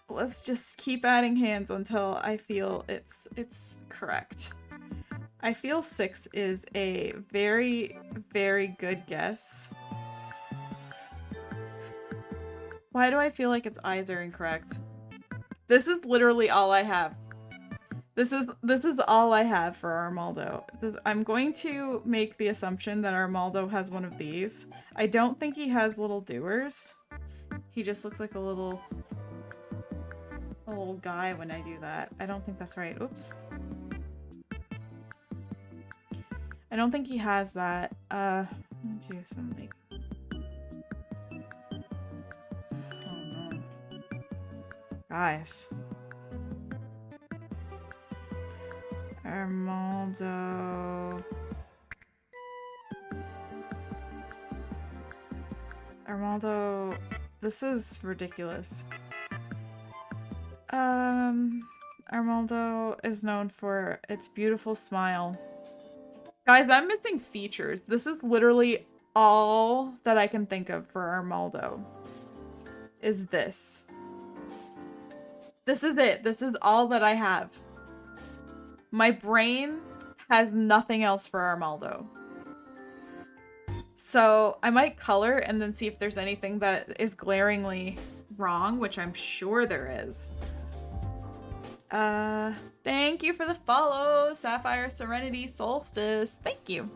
Let's just keep adding hands until I feel it's correct. I feel 6 is a very, very good guess. Why do I feel like its eyes are incorrect? This is literally all I have. This is all I have for Armaldo. I'm going to make the assumption that Armaldo has one of these. I don't think he has little doers. He just looks like a little guy when I do that. I don't think that's right. Oops. I don't think he has that. Let me do some like... Oh no. Guys. Armaldo. Armaldo. This is ridiculous. Armaldo is known for its beautiful smile. Guys, I'm missing features. This is literally all that I can think of for Armaldo. Is this. This is it. This is all that I have. My brain has nothing else for Armaldo. So I might color and then see if there's anything that is glaringly wrong, which I'm sure there is. Thank you for the follow, Sapphire Serenity Solstice. Thank you.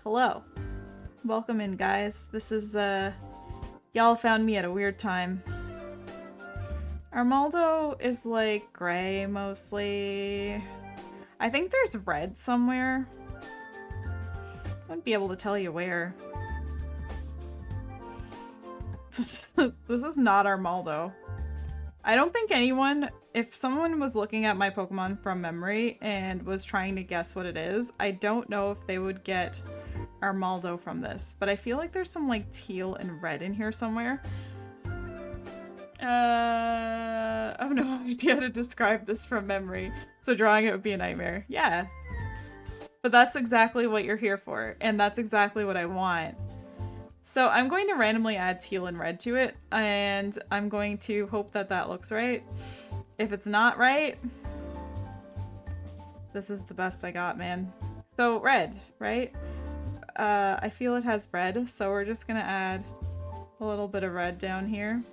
Hello. Welcome in, guys. This is, y'all found me at a weird time. Armaldo is, like, gray, mostly. I think there's red somewhere. I wouldn't be able to tell you where. This is not Armaldo. I don't think anyone, if someone was looking at my Pokemon from memory and was trying to guess what it is, I don't know if they would get Armaldo from this. But I feel like there's some like teal and red in here somewhere. I have no idea how to describe this from memory, so drawing it would be a nightmare. Yeah. But that's exactly what you're here for, and that's exactly what I want. So I'm going to randomly add teal and red to it, and I'm going to hope that that looks right. If it's not right, this is the best I got, man. So red, right? I feel it has red, so we're just gonna add a little bit of red down here.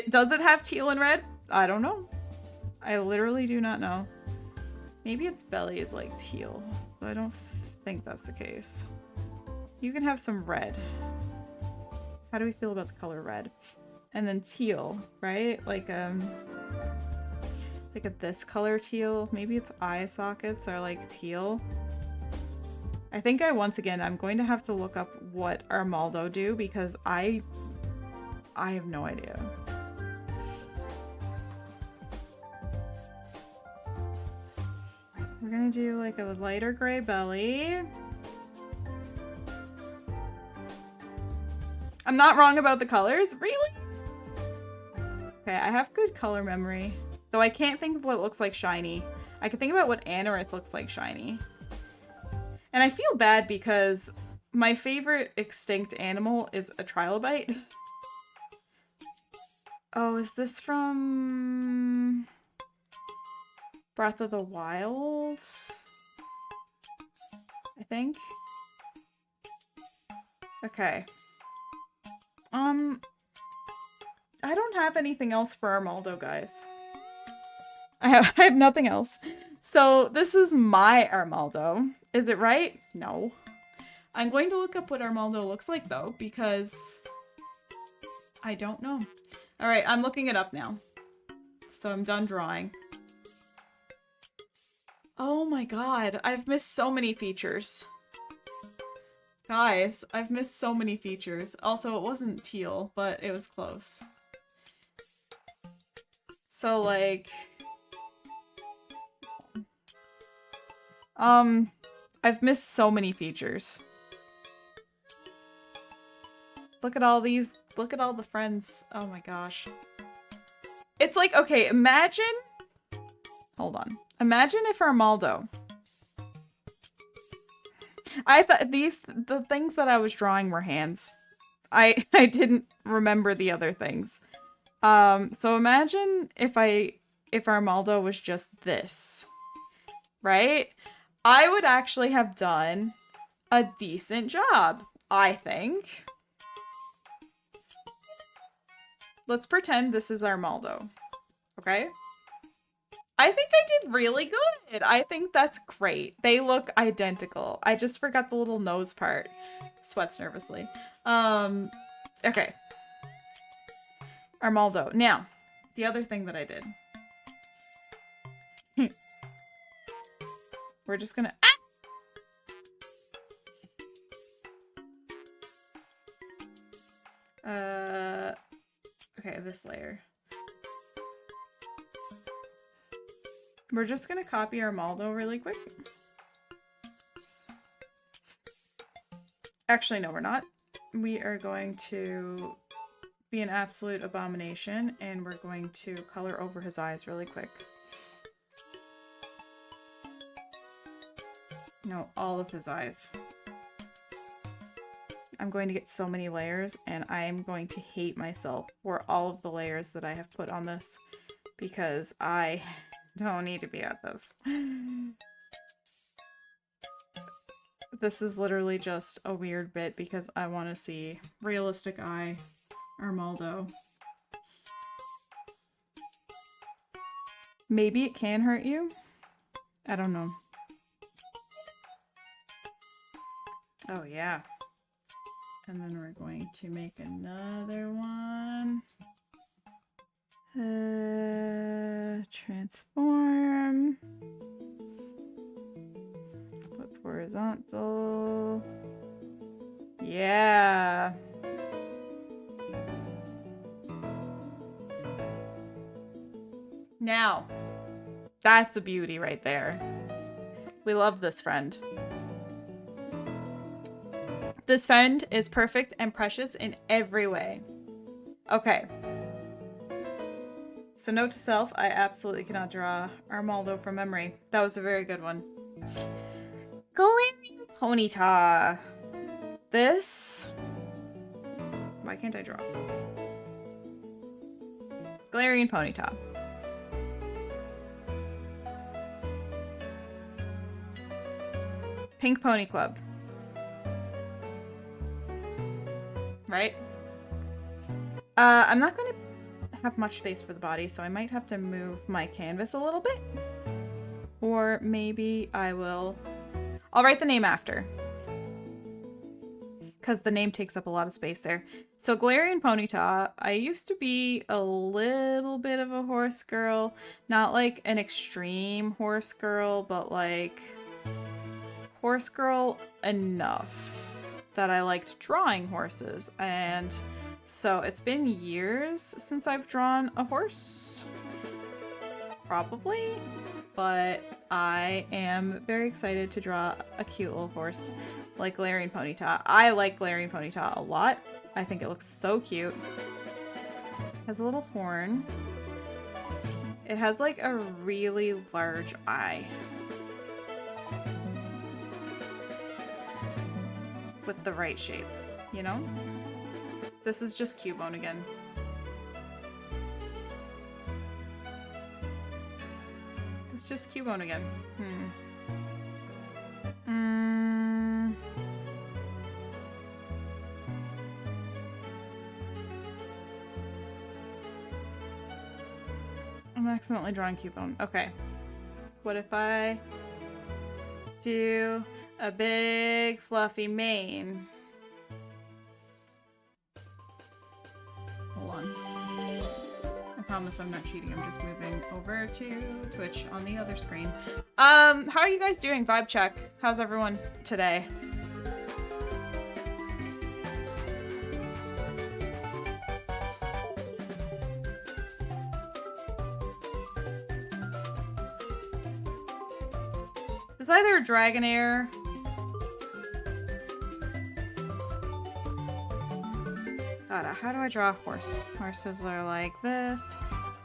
Does it have teal and red? I don't know. I literally do not know. Maybe its belly is like teal, but I don't think that's the case. You can have some red. How do we feel about the color red? And then teal, right? Like a this color teal. Maybe its eye sockets are like teal. I think once again, I'm going to have to look up what Armaldo do because I have no idea. We're gonna do like a lighter gray belly. I'm not wrong about the colors, really? Okay, I have good color memory. Though I can't think of what looks like shiny. I can think about what Anorith looks like shiny. And I feel bad because my favorite extinct animal is a trilobite. Oh, is this from Breath of the Wild? I think. Okay. I don't have anything else for Armaldo, guys. I have nothing else. So this is my Armaldo. Is it right? No. I'm going to look up what Armaldo looks like though, because I don't know. All right, I'm looking it up now. So I'm done drawing. Oh my god, I've missed so many features. Guys, I've missed so many features. Also, it wasn't teal, but it was close. So, like... I've missed so many features. Look at all these. Look at all the friends. Oh my gosh. It's like, okay, imagine... Hold on. Imagine if Armaldo... I thought the things that I was drawing were hands. I didn't remember the other things. So imagine if Armaldo was just this, right? I would actually have done a decent job, I think. Let's pretend this is Armaldo, okay? I think I did really good. I think that's great. They look identical. I just forgot the little nose part. Sweats nervously. Okay. Armaldo. Now, the other thing that I did. We're just gonna... Okay, this layer. We're just gonna copy Armaldo really quick. Actually, no, we're not. We are going to be an absolute abomination, and we're going to color over his eyes really quick. No, all of his eyes. I'm going to get so many layers, and I'm going to hate myself for all of the layers that I have put on this, because I don't need to be at this. This is literally just a weird bit because I want to see realistic eye Armaldo. Maybe it can hurt you? I don't know. Oh yeah. And then we're going to make another one. Transform. Flip horizontal. Yeah. Now, that's a beauty right there. We love this friend. This friend is perfect and precious in every way. Okay. So note to self, I absolutely cannot draw Armaldo from memory. That was a very good one. Glaring Ponyta. This... Why can't I draw? Galarian Ponyta. Pink Pony Club. Right? I'm not going to have much space for the body, so I might have to move my canvas a little bit. Or maybe I will... I'll write the name after. because the name takes up a lot of space there. So Galarian Ponyta, I used to be a little bit of a horse girl. Not like an extreme horse girl, but like horse girl enough that I liked drawing horses. And so it's been years since I've drawn a horse. Probably. But I am very excited to draw a cute little horse like Galarian Ponyta. I like Galarian Ponyta a lot. I think it looks so cute. Has a little horn. It has like a really large eye. With the right shape, you know? This is just Cubone again. It's just Cubone again. I'm accidentally drawing Cubone. Okay. What if I do a big fluffy mane? Hold on. I promise I'm not cheating. I'm just moving over to Twitch on the other screen. How are you guys doing? Vibe check. How's everyone today? It's either Dragonair. God, how do I draw a horse? Horses are like this.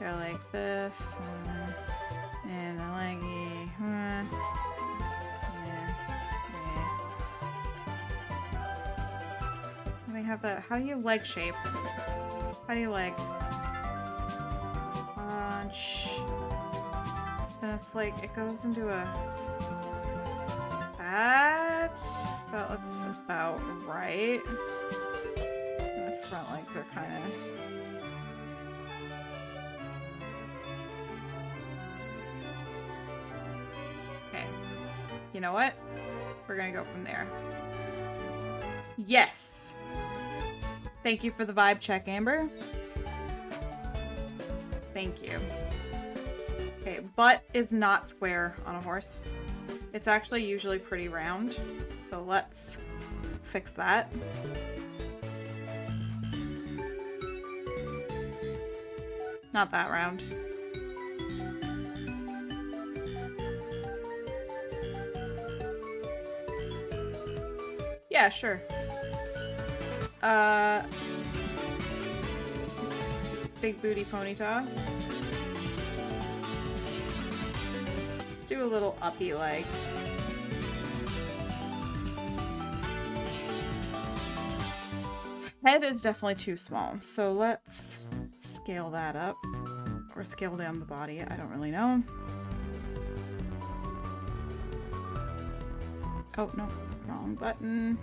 They're like this. And they're like... yeah. They have that. How do you leg shape? How do you leg? Punch. Then it's like, it goes into a... That looks about right. And the front legs are kind of... Okay. You know what? We're gonna go from there. Yes! Thank you for the vibe check, Amber. Thank you. Okay, butt is not square on a horse. It's actually usually pretty round, so let's fix that. Not that round. Yeah, sure. Big booty Ponyta. Let's do a little uppy leg. Head is definitely too small, so let's scale that up. Or scale down the body, I don't really know. Oh, no. Wrong button.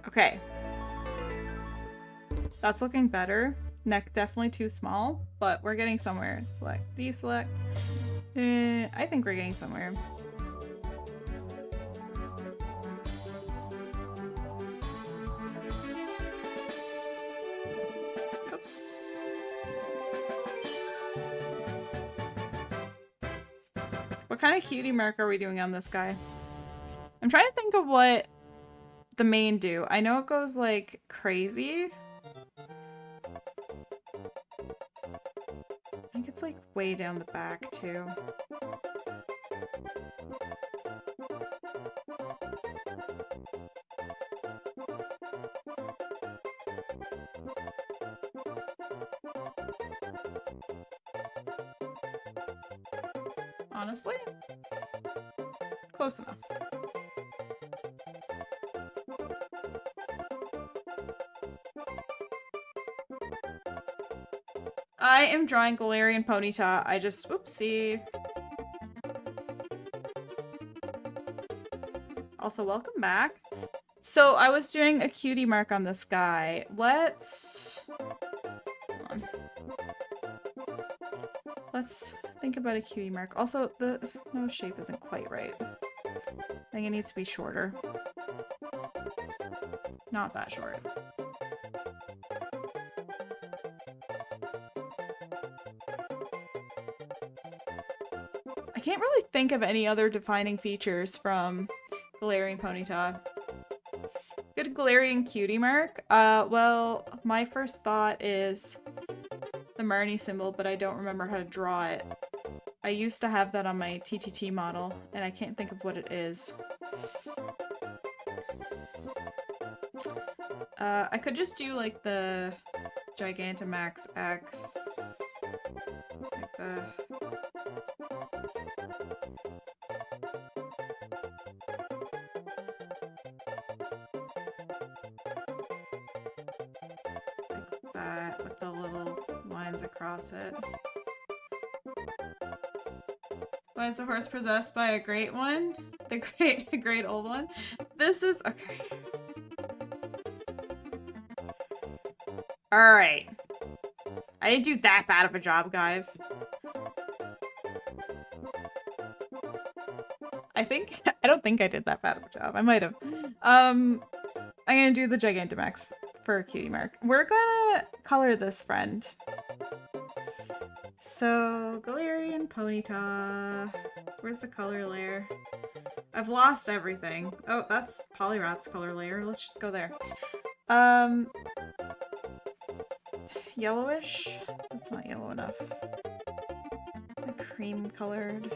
Okay. That's looking better. Neck definitely too small, but we're getting somewhere. Select, deselect. I think we're getting somewhere. Oops. What kind of cutie mark are we doing on this guy? I'm trying to think of what the mane do. I know it goes like crazy. I think it's like way down the back too. Honestly, close enough. I am drawing Galarian Ponyta. I just, oopsie. Also, welcome back. So I was doing a cutie mark on this guy. Let's Let's think about a cutie mark. Also, the nose shape isn't quite right. I think it needs to be shorter. Not that short. I can't really think of any other defining features from Galarian Ponyta. Good Galarian cutie mark. Well, my first thought is the Marnie symbol, but I don't remember how to draw it. I used to have that on my TTT model, and I can't think of what it is. I could just do like the Gigantamax X. Like the... like that, with the little lines across it. Why is the horse possessed by a great one? The great old one? This is... okay. Alright. I didn't do that bad of a job, guys. I don't think I did that bad of a job. I might have. I'm gonna do the Gigantamax for a cutie mark. We're gonna color this friend. So, Galarian Ponyta. Where's the color layer? I've lost everything. Oh, that's Poliwrath's color layer. Let's just go there. Yellowish? That's not yellow enough. Like cream colored.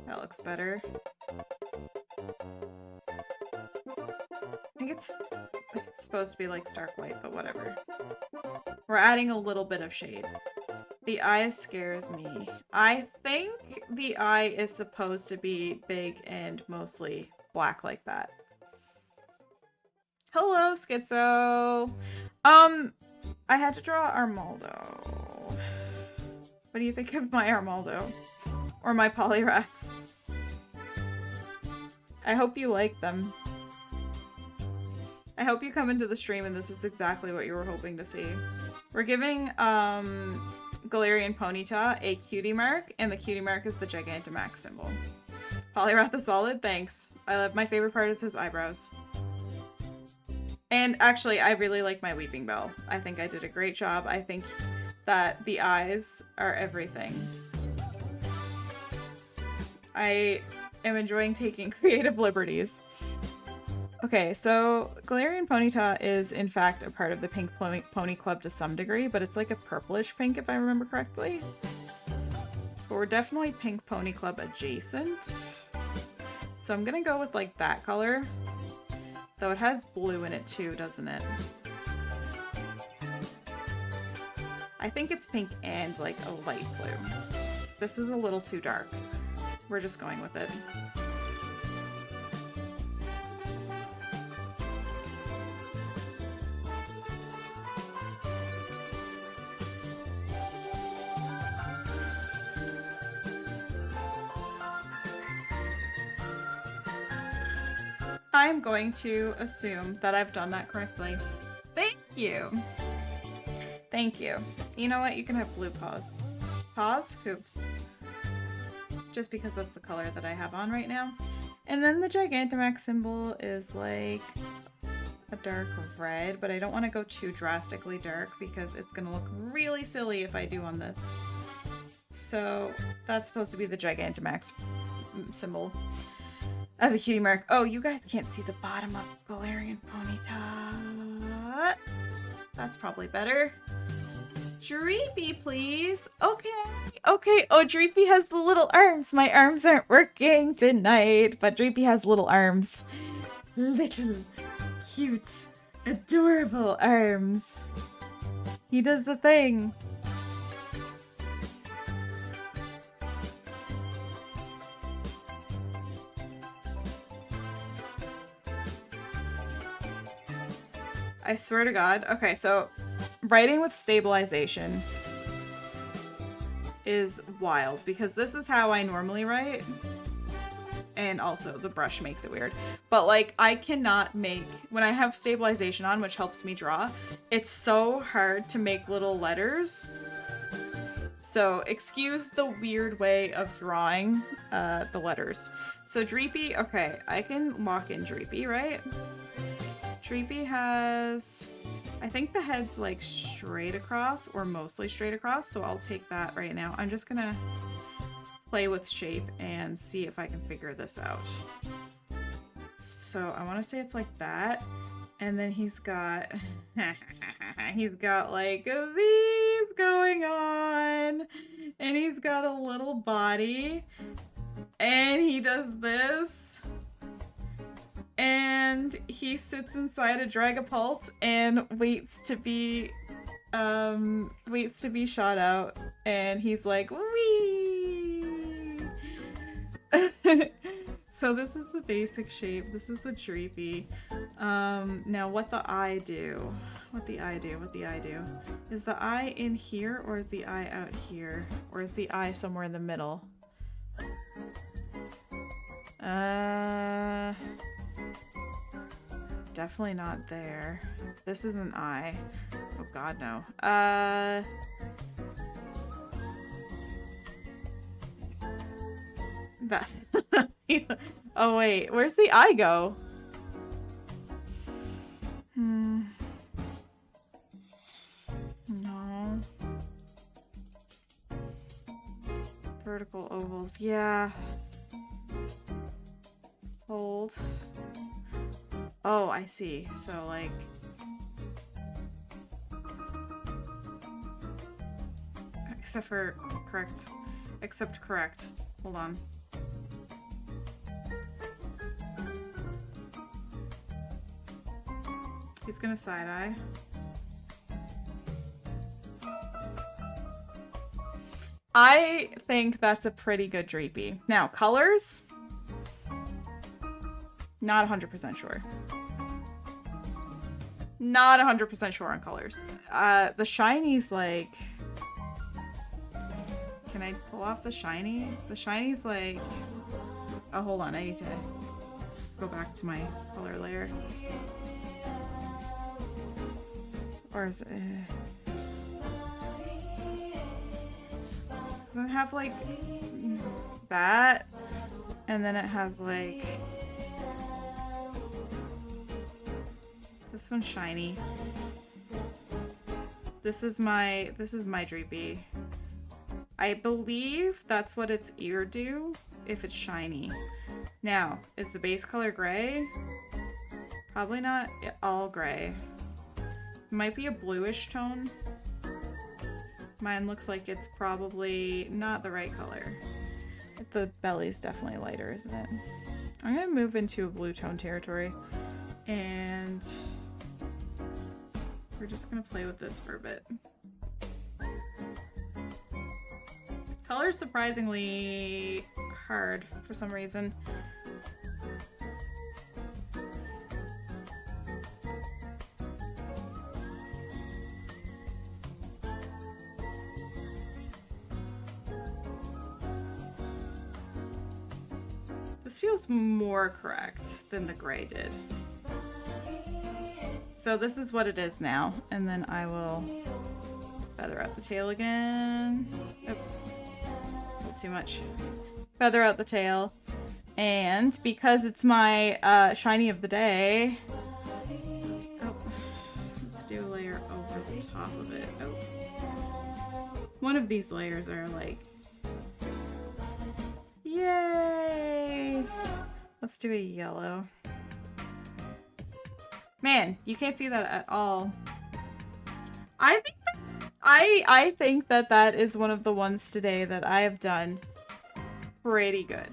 That looks better. I think it's supposed to be like stark white, but whatever. We're adding a little bit of shade. The eye scares me. I think the eye is supposed to be big and mostly black like that. Hello, Schizo! I had to draw Armaldo. What do you think of my Armaldo? Or my Poliwrath? I hope you like them. I hope you come into the stream and this is exactly what you were hoping to see. We're giving Galarian Ponyta a cutie mark, and the cutie mark is the Gigantamax symbol. Poliwrath is solid, thanks. My favorite part is his eyebrows. And actually, I really like my Weeping Bell. I think I did a great job. I think that the eyes are everything. I am enjoying taking creative liberties. Okay, so Galarian Ponyta is in fact a part of the Pink Pony Club to some degree, but it's like a purplish pink if I remember correctly. But we're definitely Pink Pony Club adjacent. So I'm gonna go with like that color. Though it has blue in it too, doesn't it? I think it's pink and like a light blue. This is a little too dark. We're just going with it. I'm going to assume that I've done that correctly. Thank you. Thank you. You know what? You can have blue paws. Paws? Hooves. Just because that's the color that I have on right now. And then the Gigantamax symbol is like a dark red, but I don't want to go too drastically dark because it's going to look really silly if I do on this. So that's supposed to be the Gigantamax symbol. As a cutie mark. Oh, you guys can't see the bottom of Galarian Ponyta. That's probably better. Dreepy, please. Okay. Okay. Oh, Dreepy has the little arms. My arms aren't working tonight, but Dreepy has little arms. Little, cute, adorable arms. He does the thing. I swear to God. Okay, so writing with stabilization is wild because this is how I normally write. And also the brush makes it weird. But like I cannot make, when I have stabilization on, which helps me draw, it's so hard to make little letters So excuse the weird way of drawing the letters. So Dreepy, okay, I can lock in Dreepy, right? Dreepy has, I think the head's like straight across or mostly straight across, so I'll take that right now. I'm just gonna play with shape and see if I can figure this out. So I want to say it's like that, and then he's got he's got like these going on, and he's got a little body, and he does this, and he sits inside a Dragapult and waits to be shot out, and he's like, wee. So this is the basic shape. This is a Dreepy. Now what the eye do? What the eye do? What the eye do? Is the eye in here, or is the eye out here? Or is the eye somewhere in the middle? Definitely not there. This is an eye. Oh god, no. That's... Oh wait, where's the eye go? No. Vertical ovals, yeah. Hold. Oh, I see. So like... Except for correct. Except correct. Hold on. He's gonna side-eye. I think that's a pretty good Dreepy. Now, colors? Not 100% sure. Not 100% sure on colors. The shiny's like... Can I pull off the shiny? The shiny's like... Oh, hold on. I need to go back to my color layer. Or is it... Doesn't it have like that? And then it has like... This one's shiny. This is my Dreepy. I believe that's what its ear do if it's shiny. Now, is the base color gray? Probably not all gray. Might be a bluish tone. Mine looks like it's probably not the right color. The belly's definitely lighter, isn't it? I'm gonna move into a blue tone territory, and we're just gonna play with this for a bit. Color's surprisingly hard for some reason. This feels more correct than the gray did. So this is what it is now, and then I will feather out the tail again. Oops, a little too much. Feather out the tail, and because it's my shiny of the day, oh, let's do a layer over the top of it. Oh, one of these layers are like, yay! Let's do a yellow. Man, you can't see that at all. I think that that is one of the ones today that I have done pretty good.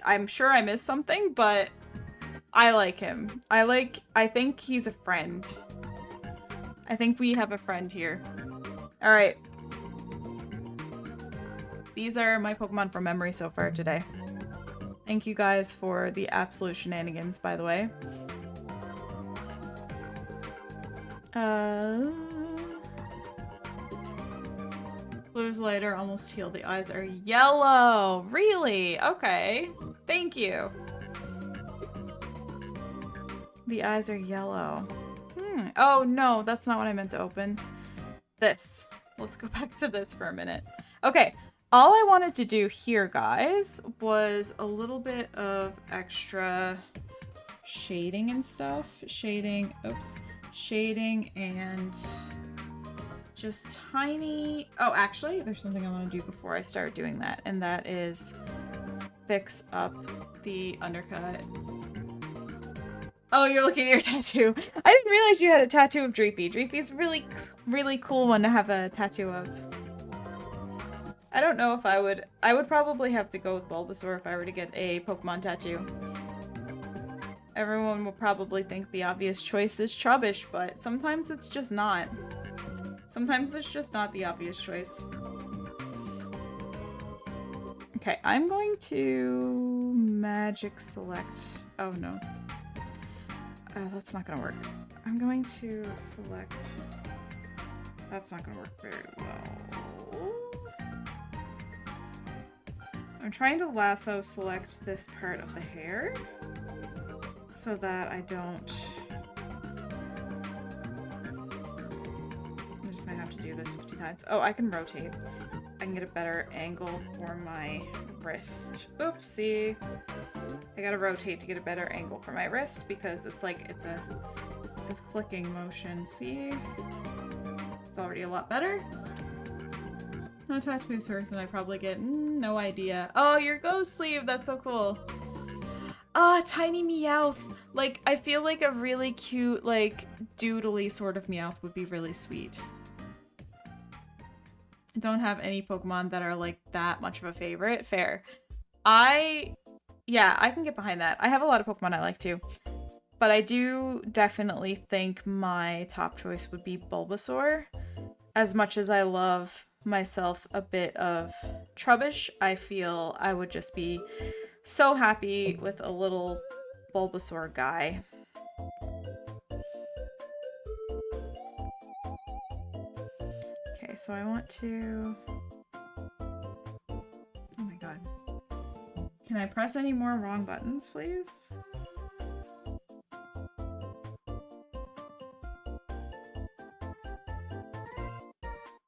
I'm sure I missed something, but I like him. I think he's a friend. I think we have a friend here. All right. These are my Pokemon from memory so far today. Thank you guys for the absolute shenanigans, by the way. Blue's lighter, almost teal. The eyes are yellow. Really? Okay. Thank you. The eyes are yellow. Oh no, that's not what I meant to open. This. let's go back to this for a minute. Okay, all I wanted to do here, guys, was a little bit of extra shading and stuff. Shading and just tiny... Oh, actually, there's something I want to do before I start doing that, and that is fix up the undercut. Oh, you're looking at your tattoo. I didn't realize you had a tattoo of Dreepy. Dreepy's really, really cool one to have a tattoo of. I don't know if I would probably have to go with Bulbasaur if I were to get a Pokemon tattoo. Everyone will probably think the obvious choice is Trubbish, but sometimes it's just not. Sometimes it's just not the obvious choice. Okay, I'm going to magic select. Oh no. That's not gonna work. I'm going to select... That's not gonna work very well. I'm trying to lasso select this part of the hair so that I don't... I'm just gonna have to do this 50 times. Oh, I can rotate. I can get a better angle for my wrist. Oopsie. I gotta rotate to get a better angle for my wrist because it's like it's a flicking motion. See? It's already a lot better. No tattoos first, and I probably get no idea. Oh, your ghost sleeve. That's so cool. Ah, tiny Meowth. Like, I feel like a really cute, like, doodly sort of Meowth would be really sweet. I don't have any Pokemon that are, like, that much of a favorite. Fair. Yeah, I can get behind that. I have a lot of Pokemon I like too. But I do definitely think my top choice would be Bulbasaur. As much as I love myself a bit of Trubbish, I feel I would just be so happy with a little Bulbasaur guy. Okay, so I want to... Oh my god. Can I press any more wrong buttons, please?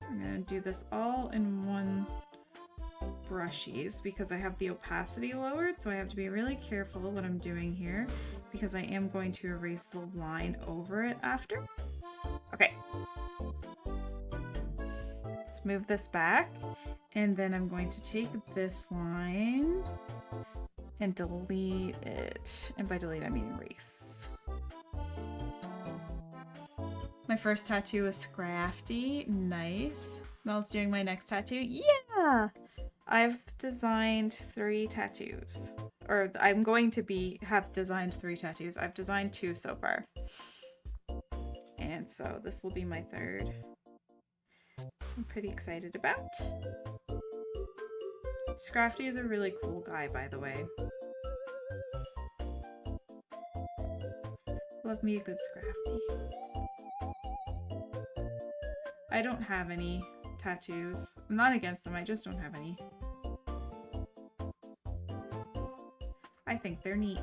I'm gonna do this all in one brushies because I have the opacity lowered, so I have to be really careful what I'm doing here because I am going to erase the line over it after. Okay. Let's move this back, and then I'm going to take this line and delete it. And by delete, I mean erase. My first tattoo is Scrafty. Nice. Mel's doing my next tattoo. Yeah! I've designed 3 tattoos. Or I'm going to have designed 3 tattoos. I've designed 2 so far. And so this will be my 3rd. I'm pretty excited about. Scrafty is a really cool guy, by the way. Love me a good Scrafty. I don't have any tattoos. I'm not against them, I just don't have any. I think they're neat.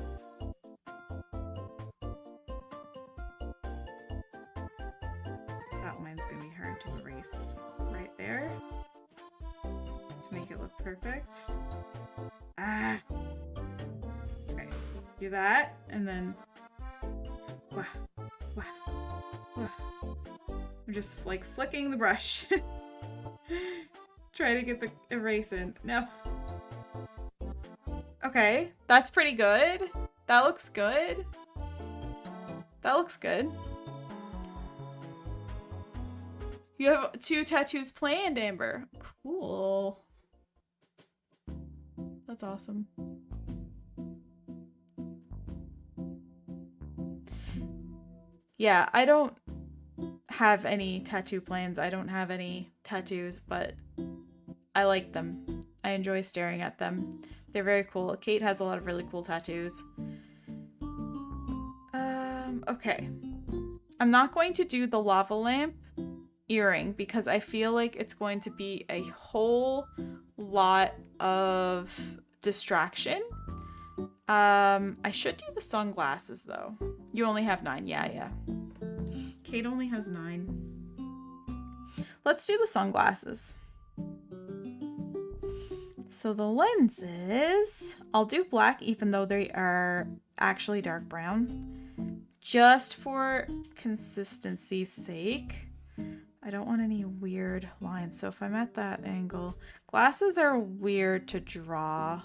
That line's gonna be hard to erase right there to make it look perfect. Ah! Okay, do that, and then... Wah, wah, wah. I'm just like flicking the brush. Try to get the erase in. No. Okay, that's pretty good. That looks good. That looks good. You have 2 tattoos planned, Amber. Cool. That's awesome. Yeah, I don't have any tattoo plans. I don't have any tattoos, but I like them. I enjoy staring at them. They're very cool. Kate has a lot of really cool tattoos. Okay. I'm not going to do the lava lamp earring because I feel like it's going to be a whole lot of distraction. I should do the sunglasses though. You only have 9. Yeah. Kate only has 9. Let's do the sunglasses. So the lenses, I'll do black even though they are actually dark brown, just for consistency's sake. I don't want any weird lines. So if I'm at that angle, glasses are weird to draw.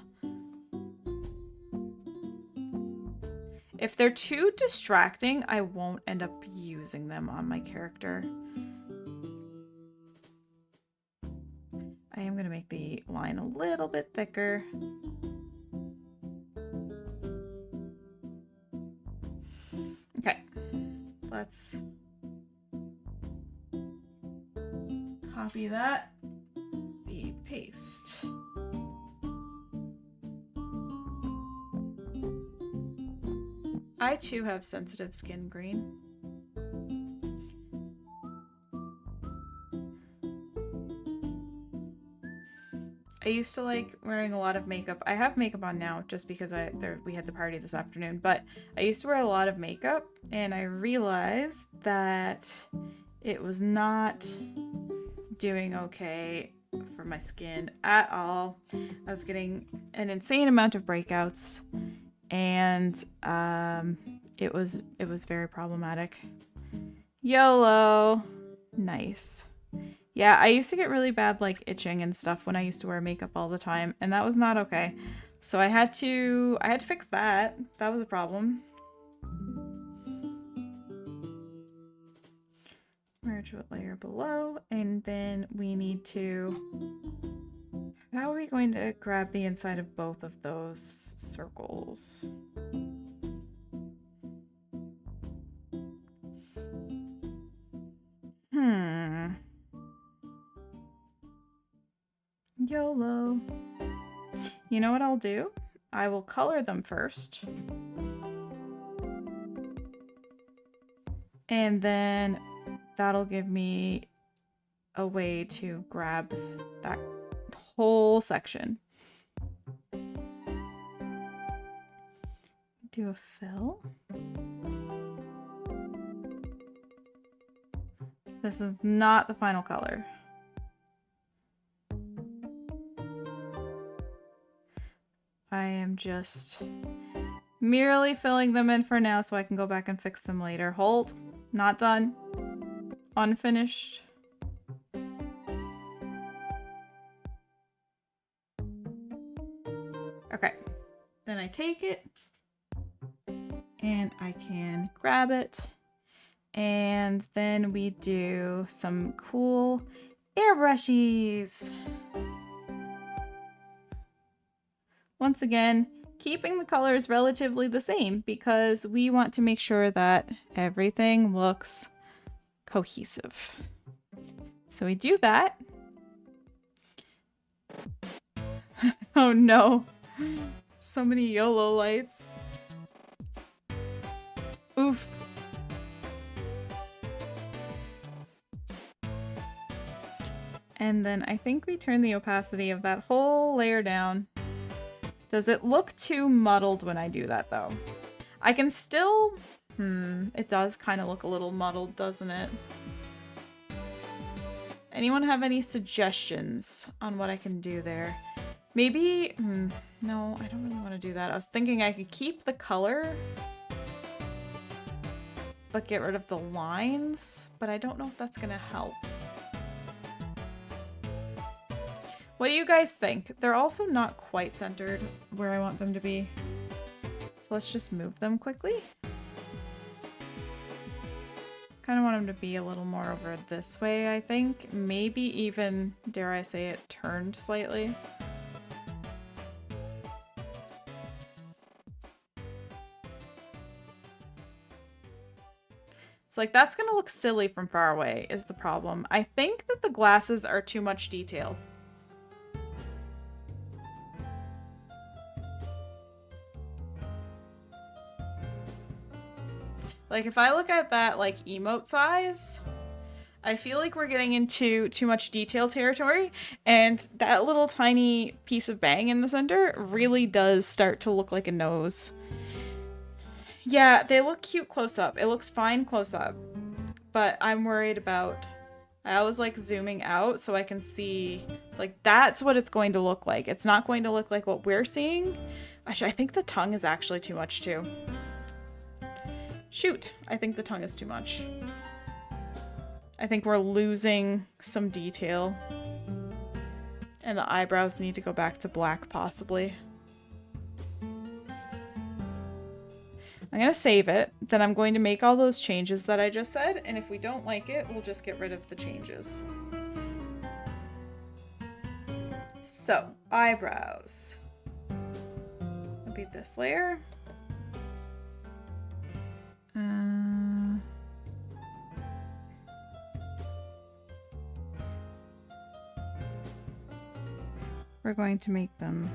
If they're too distracting, I won't end up using them on my character. I am going to make the line a little bit thicker. Okay, let's copy that, paste. I too have sensitive skin, Green. I used to like wearing a lot of makeup. I have makeup on now just because we had the party this afternoon, but I used to wear a lot of makeup and I realized that it was not doing okay for my skin at all. I was getting an insane amount of breakouts and it was very problematic. YOLO. Nice. Yeah, I used to get really bad like itching and stuff when I used to wear makeup all the time, and that was not okay. So I had to fix that. That was a problem. Merge with layer below, and then we need to... How are we going to grab the inside of both of those circles? YOLO. You know what I'll do? I will color them first. And then that'll give me a way to grab that whole section. Do a fill. This is not the final color. I am just merely filling them in for now so I can go back and fix them later. Hold. Not done. Unfinished. Okay. Then I take it and I can grab it. And then we do some cool airbrushes. Once again, keeping the colors relatively the same because we want to make sure that everything looks cohesive. So we do that. Oh no. So many YOLO lights. Oof. And then I think we turn the opacity of that whole layer down. Does it look too muddled when I do that though? I can still... it does kind of look a little muddled, doesn't it? Anyone have any suggestions on what I can do there? Maybe... no, I don't really want to do that. I was thinking I could keep the color, but get rid of the lines, but I don't know if that's gonna help. What do you guys think? They're also not quite centered where I want them to be. So let's just move them quickly. Kind of want them to be a little more over this way, I think. Maybe even, dare I say it, turned slightly. It's like, that's gonna look silly from far away, is the problem. I think that the glasses are too much detail. Like, if I look at that, like, emote size, I feel like we're getting into too much detail territory, and that little tiny piece of bang in the center really does start to look like a nose. Yeah, they look cute close up. It looks fine close up, but I'm worried about I always like zooming out so I can see, like, that's what it's going to look like. It's not going to look like what we're seeing. Actually, I think the tongue is actually too much too. Shoot, I think the tongue is too much. I think we're losing some detail. And the eyebrows need to go back to black, possibly. I'm going to save it. Then I'm going to make all those changes that I just said. And if we don't like it, we'll just get rid of the changes. So, eyebrows. It'll be this layer. We're going to make them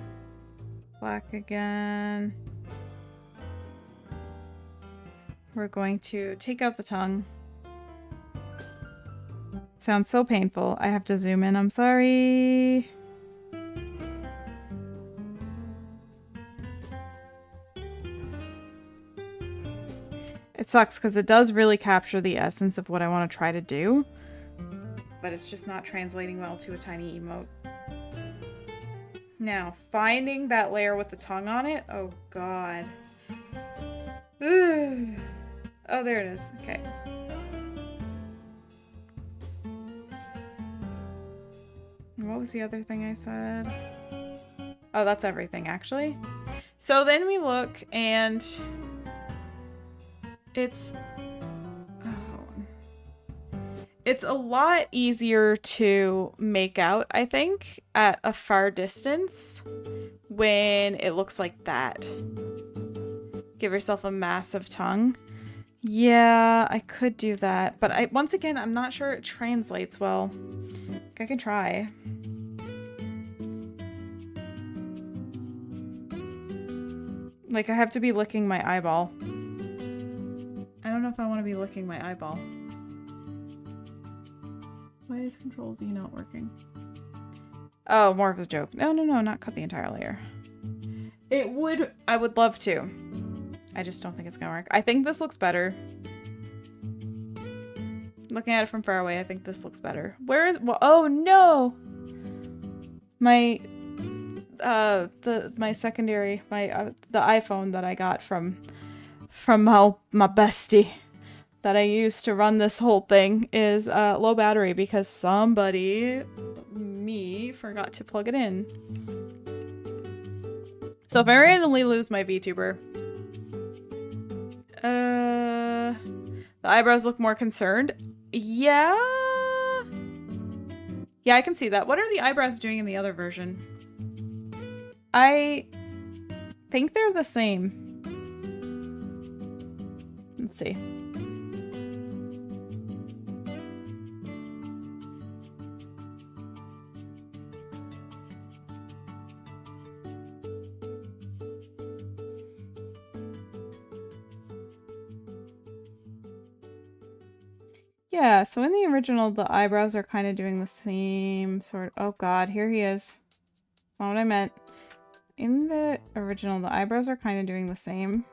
black again. We're going to take out the tongue. Sounds so painful. I have to zoom in. I'm sorry. It sucks because it does really capture the essence of what I want to try to do. But it's just not translating well to a tiny emote. Now, finding that layer with the tongue on it. Oh, God. Ooh. Oh, there it is. Okay. What was the other thing I said? Oh, that's everything, actually. So then we look and it's... It's a lot easier to make out, I think, at a far distance when it looks like that. Give yourself a massive tongue. Yeah, I could do that, but once again, I'm not sure it translates well. I can try. Like, I have to be licking my eyeball. I don't know if I want to be licking my eyeball. Why is Control Z not working? Oh, more of a joke. No, not cut the entire layer. I would love to. I just don't think it's gonna work. I think this looks better. Looking at it from far away, I think this looks better. Where is, well, oh no! My secondary, the iPhone that I got from my bestie that I used to run this whole thing is low battery because somebody, me, forgot to plug it in. So if I randomly lose my VTuber, the eyebrows look more concerned. Yeah, I can see that. What are the eyebrows doing in the other version? I think they're the same. Let's see. Yeah, so in the original, the eyebrows are kind of doing the same sort of... Oh god, here he is. That's not what I meant. In the original, the eyebrows are kind of doing the same.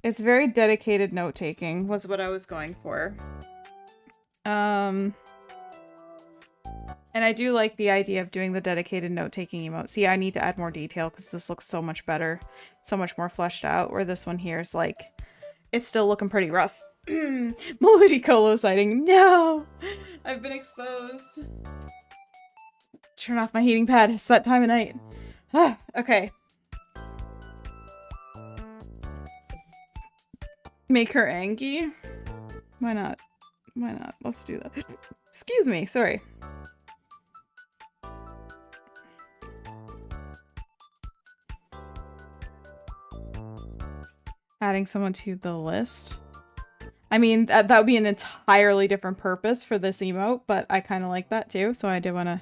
It's very dedicated note-taking, was what I was going for. And I do like the idea of doing the dedicated note-taking emote. See, I need to add more detail because this looks so much better. So much more fleshed out, where this one here is like... It's still looking pretty rough. Ludicolo sighting. No! I've been exposed. Turn off my heating pad. It's that time of night. Okay. Make her angry? Why not? Why not? Let's do that. Excuse me. Sorry. Adding someone to the list. I mean, that would be an entirely different purpose for this emote, but I kind of like that too, so I did want to...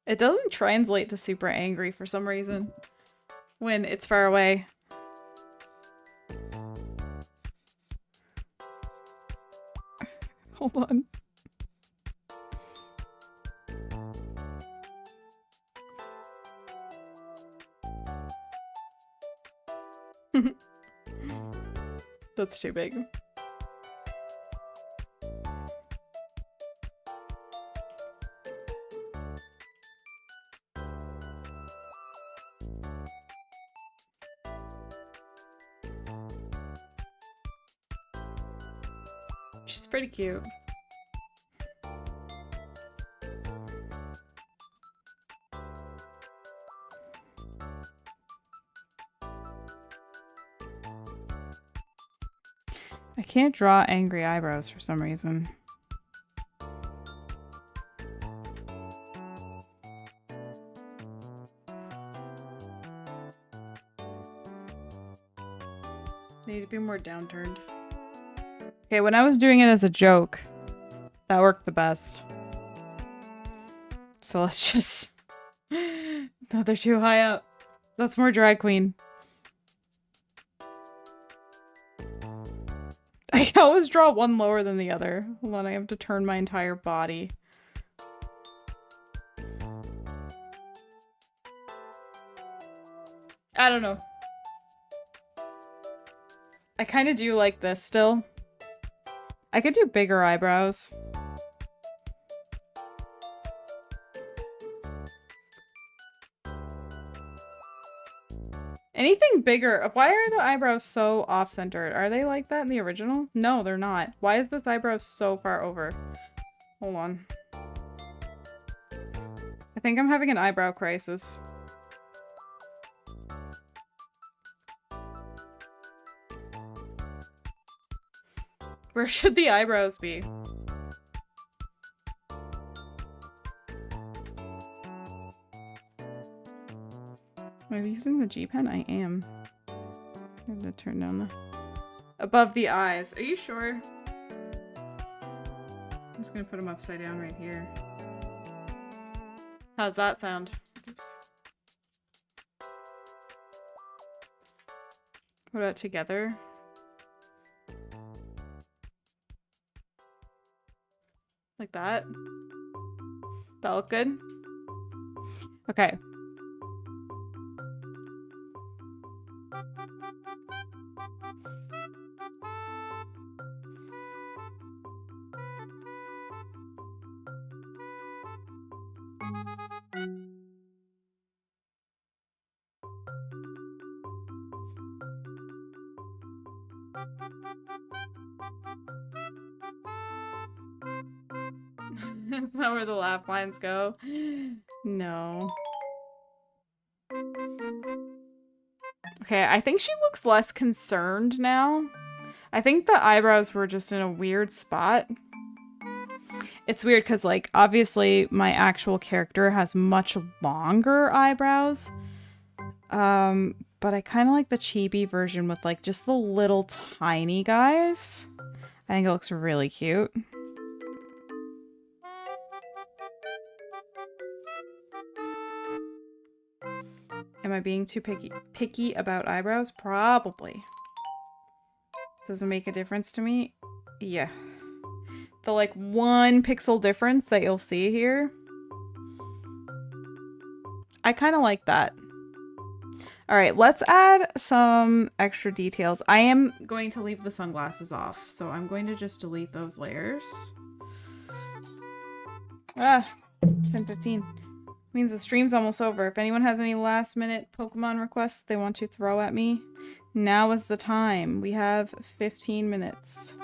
It doesn't translate to super angry for some reason when it's far away. Hold on. That's too big. She's pretty cute. I can't draw angry eyebrows for some reason. They need to be more downturned. Okay, when I was doing it as a joke, that worked the best. So let's just... No, they're too high up. That's more drag queen. I always draw one lower than the other. Hold on, I have to turn my entire body. I don't know. I kind of do like this still. I could do bigger eyebrows. Anything bigger. Why are the eyebrows so off-centered? Are they like that in the original? No, they're not. Why is this eyebrow so far over? Hold on. I think I'm having an eyebrow crisis. Where should the eyebrows be? Am I using the G pen? I am. I have to turn down the... Above the eyes. Are you sure? I'm just gonna put them upside down right here. How's that sound? Oops. What about together? Like that? That look good? Okay. That's not where the laugh lines go. No. Okay, I think she looks less concerned now. I think the eyebrows were just in a weird spot. It's weird because, like, obviously my actual character has much longer eyebrows. But I kind of like the chibi version with, like, just the little tiny guys. I think it looks really cute. Am I being too picky about eyebrows? Probably. Does it make a difference to me? Yeah. The, like, 1 pixel difference that you'll see here. I kind of like that. All right, let's add some extra details. I am going to leave the sunglasses off, so I'm going to just delete those layers. Ah, 10:15. Means the stream's almost over. If anyone has any last minute Pokemon requests they want to throw at me, now is the time. We have 15 minutes.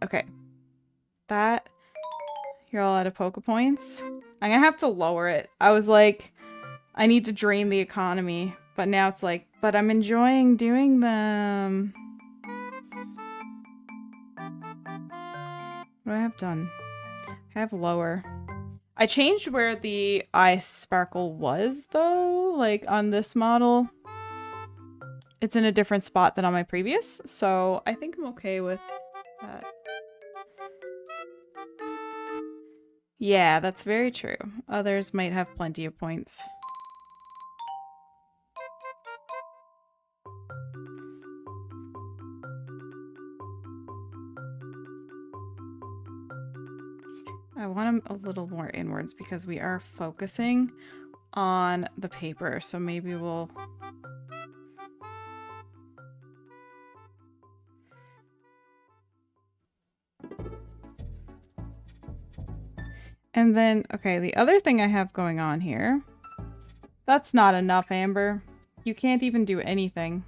Okay. That, you're all out of Poke Points. I'm gonna have to lower it. I was like, I need to drain the economy, but now it's like, but I'm enjoying doing them. What do I have done? I have lower. I changed where the eye sparkle was, though. Like, on this model, it's in a different spot than on my previous, so I think I'm okay with that. Yeah, that's very true. Others might have plenty of points. I want them a little more inwards because we are focusing on the paper, so maybe we'll... And then, okay, the other thing I have going on here... That's not enough, Amber. You can't even do anything.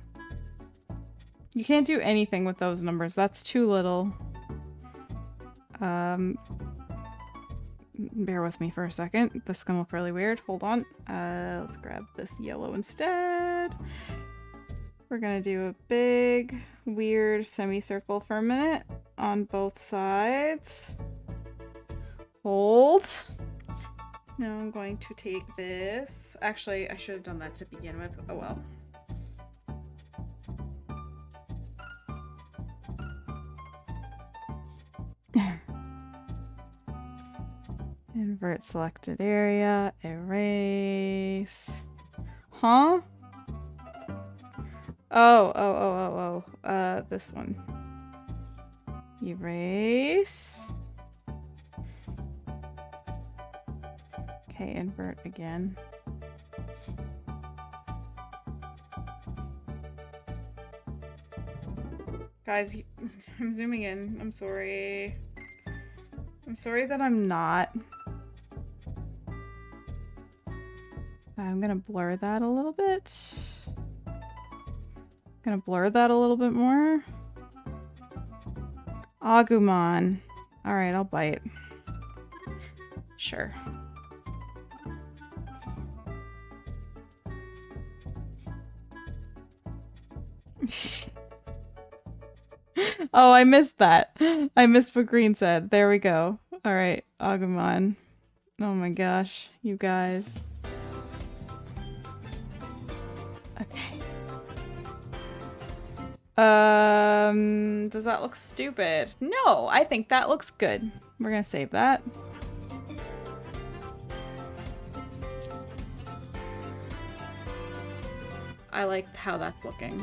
You can't do anything with those numbers. That's too little. Bear with me for a second. This is gonna look really weird. Hold on. Let's grab this yellow instead. We're gonna do a big, weird semicircle for a minute on both sides. Hold. Now I'm going to take this. Actually, I should have done that to begin with. Oh well. Invert selected area. Erase. Huh? Oh. This one. Erase. Okay, invert again. Guys, I'm zooming in. I'm sorry. I'm sorry that I'm not. I'm gonna blur that a little bit. Gonna blur that a little bit more. Agumon. Alright, I'll bite. Sure. Oh, I missed that. I missed what Green said. There we go. Alright, Agumon. Oh my gosh, you guys. Okay. Does that look stupid? No, I think that looks good. We're gonna save that. I like how that's looking.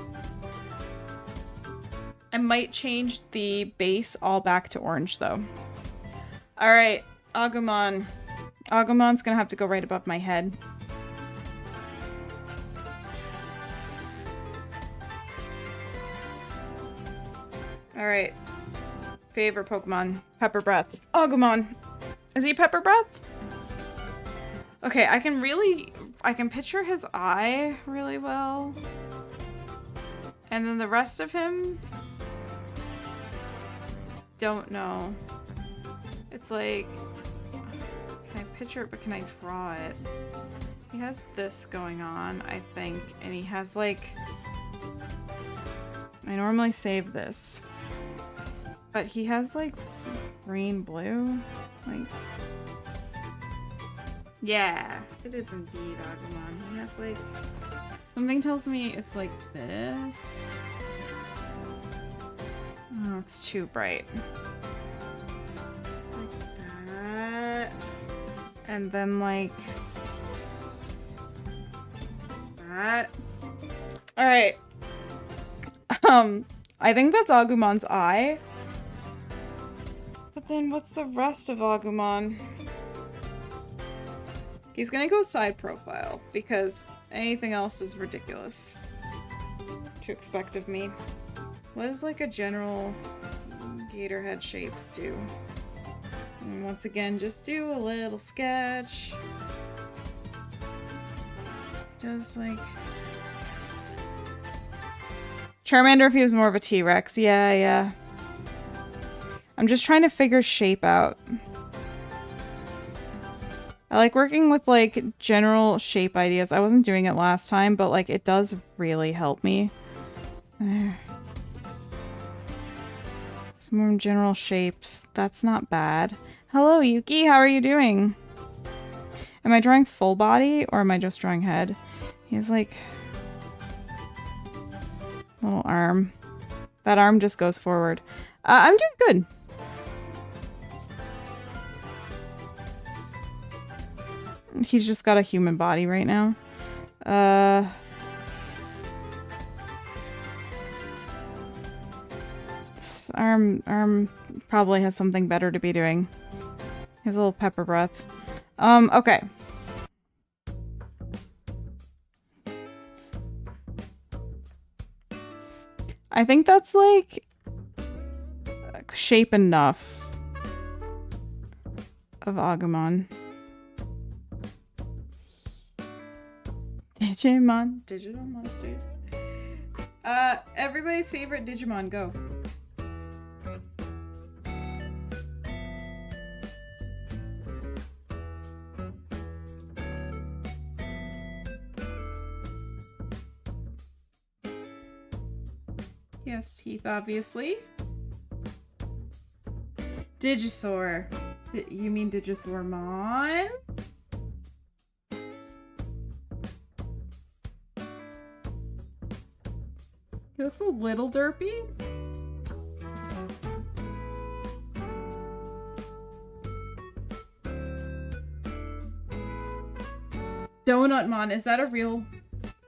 I might change the base all back to orange though. Alright, Agumon. Agumon's gonna have to go right above my head. Alright. Favorite Pokemon. Pepper Breath. Agumon. Is he Pepper Breath? Okay, I can picture his eye really well. And then the rest of him... Don't know. It's like... Can I picture it, but can I draw it? He has this going on, I think. And he has like... I normally save this. But he has like green blue. Like... Yeah, it is indeed Agumon. He has like... Something tells me it's like this. Oh, it's too bright. It's like that. And then like... that. Alright. I think that's Agumon's eye. But then what's the rest of Agumon? He's gonna go side profile because anything else is ridiculous to expect of me. What does like a general gator head shape do? And once again, just do a little sketch. Does like... Charmander if he was more of a T-Rex. Yeah. I'm just trying to figure shape out. I like working with like general shape ideas. I wasn't doing it last time, but like it does really help me. There. Some more general shapes. That's not bad. Hello, Yuki. How are you doing? Am I drawing full body or am I just drawing head? He has like little arm. That arm just goes forward. I'm doing good. He's just got a human body right now. This arm probably has something better to be doing. He has a little pepper breath. Okay. I think that's like shape enough of Agumon. Digimon. Digital monsters. Everybody's favorite Digimon, go. He has teeth, obviously. Digisaur. You mean Digisaurmon? He looks a little derpy. Donutmon, is that a real?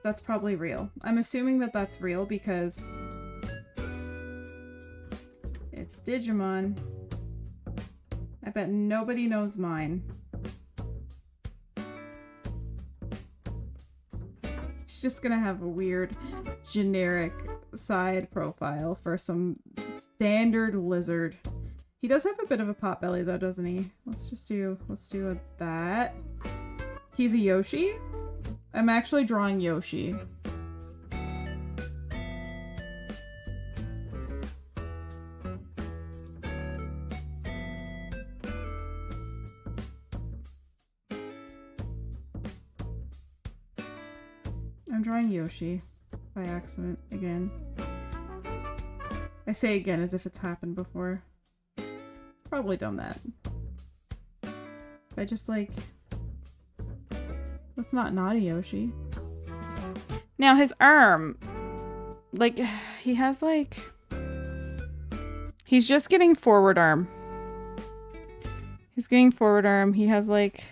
That's probably real. I'm assuming that that's real because it's Digimon. I bet nobody knows mine. She's just gonna have a weird generic side profile for some standard lizard. He does have a bit of a pot belly though, doesn't he? Let's do that. He's a Yoshi? I'm actually drawing Yoshi. I'm drawing Yoshi by accident again. I say again as if it's happened before. Probably done that. I just like... That's not naughty Yoshi. Now his arm, like, he has like... He's just getting forward arm. He's getting forward arm. He has like...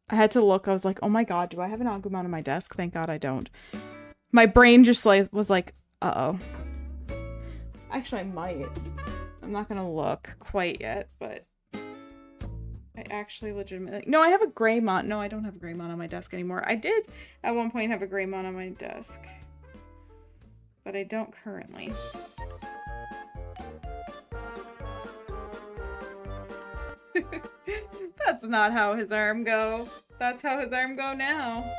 I had to look. I was like, oh my god, do I have an Agumon on my desk? Thank god I don't. My brain just like was like, uh-oh. Actually, I might. I'm not gonna look quite yet, but I actually legitimately... No, I have a Greymon. No, I don't have a Greymon on my desk anymore. I did at one point have a Greymon on my desk, but I don't currently. That's not how his arm go. That's how his arm go now.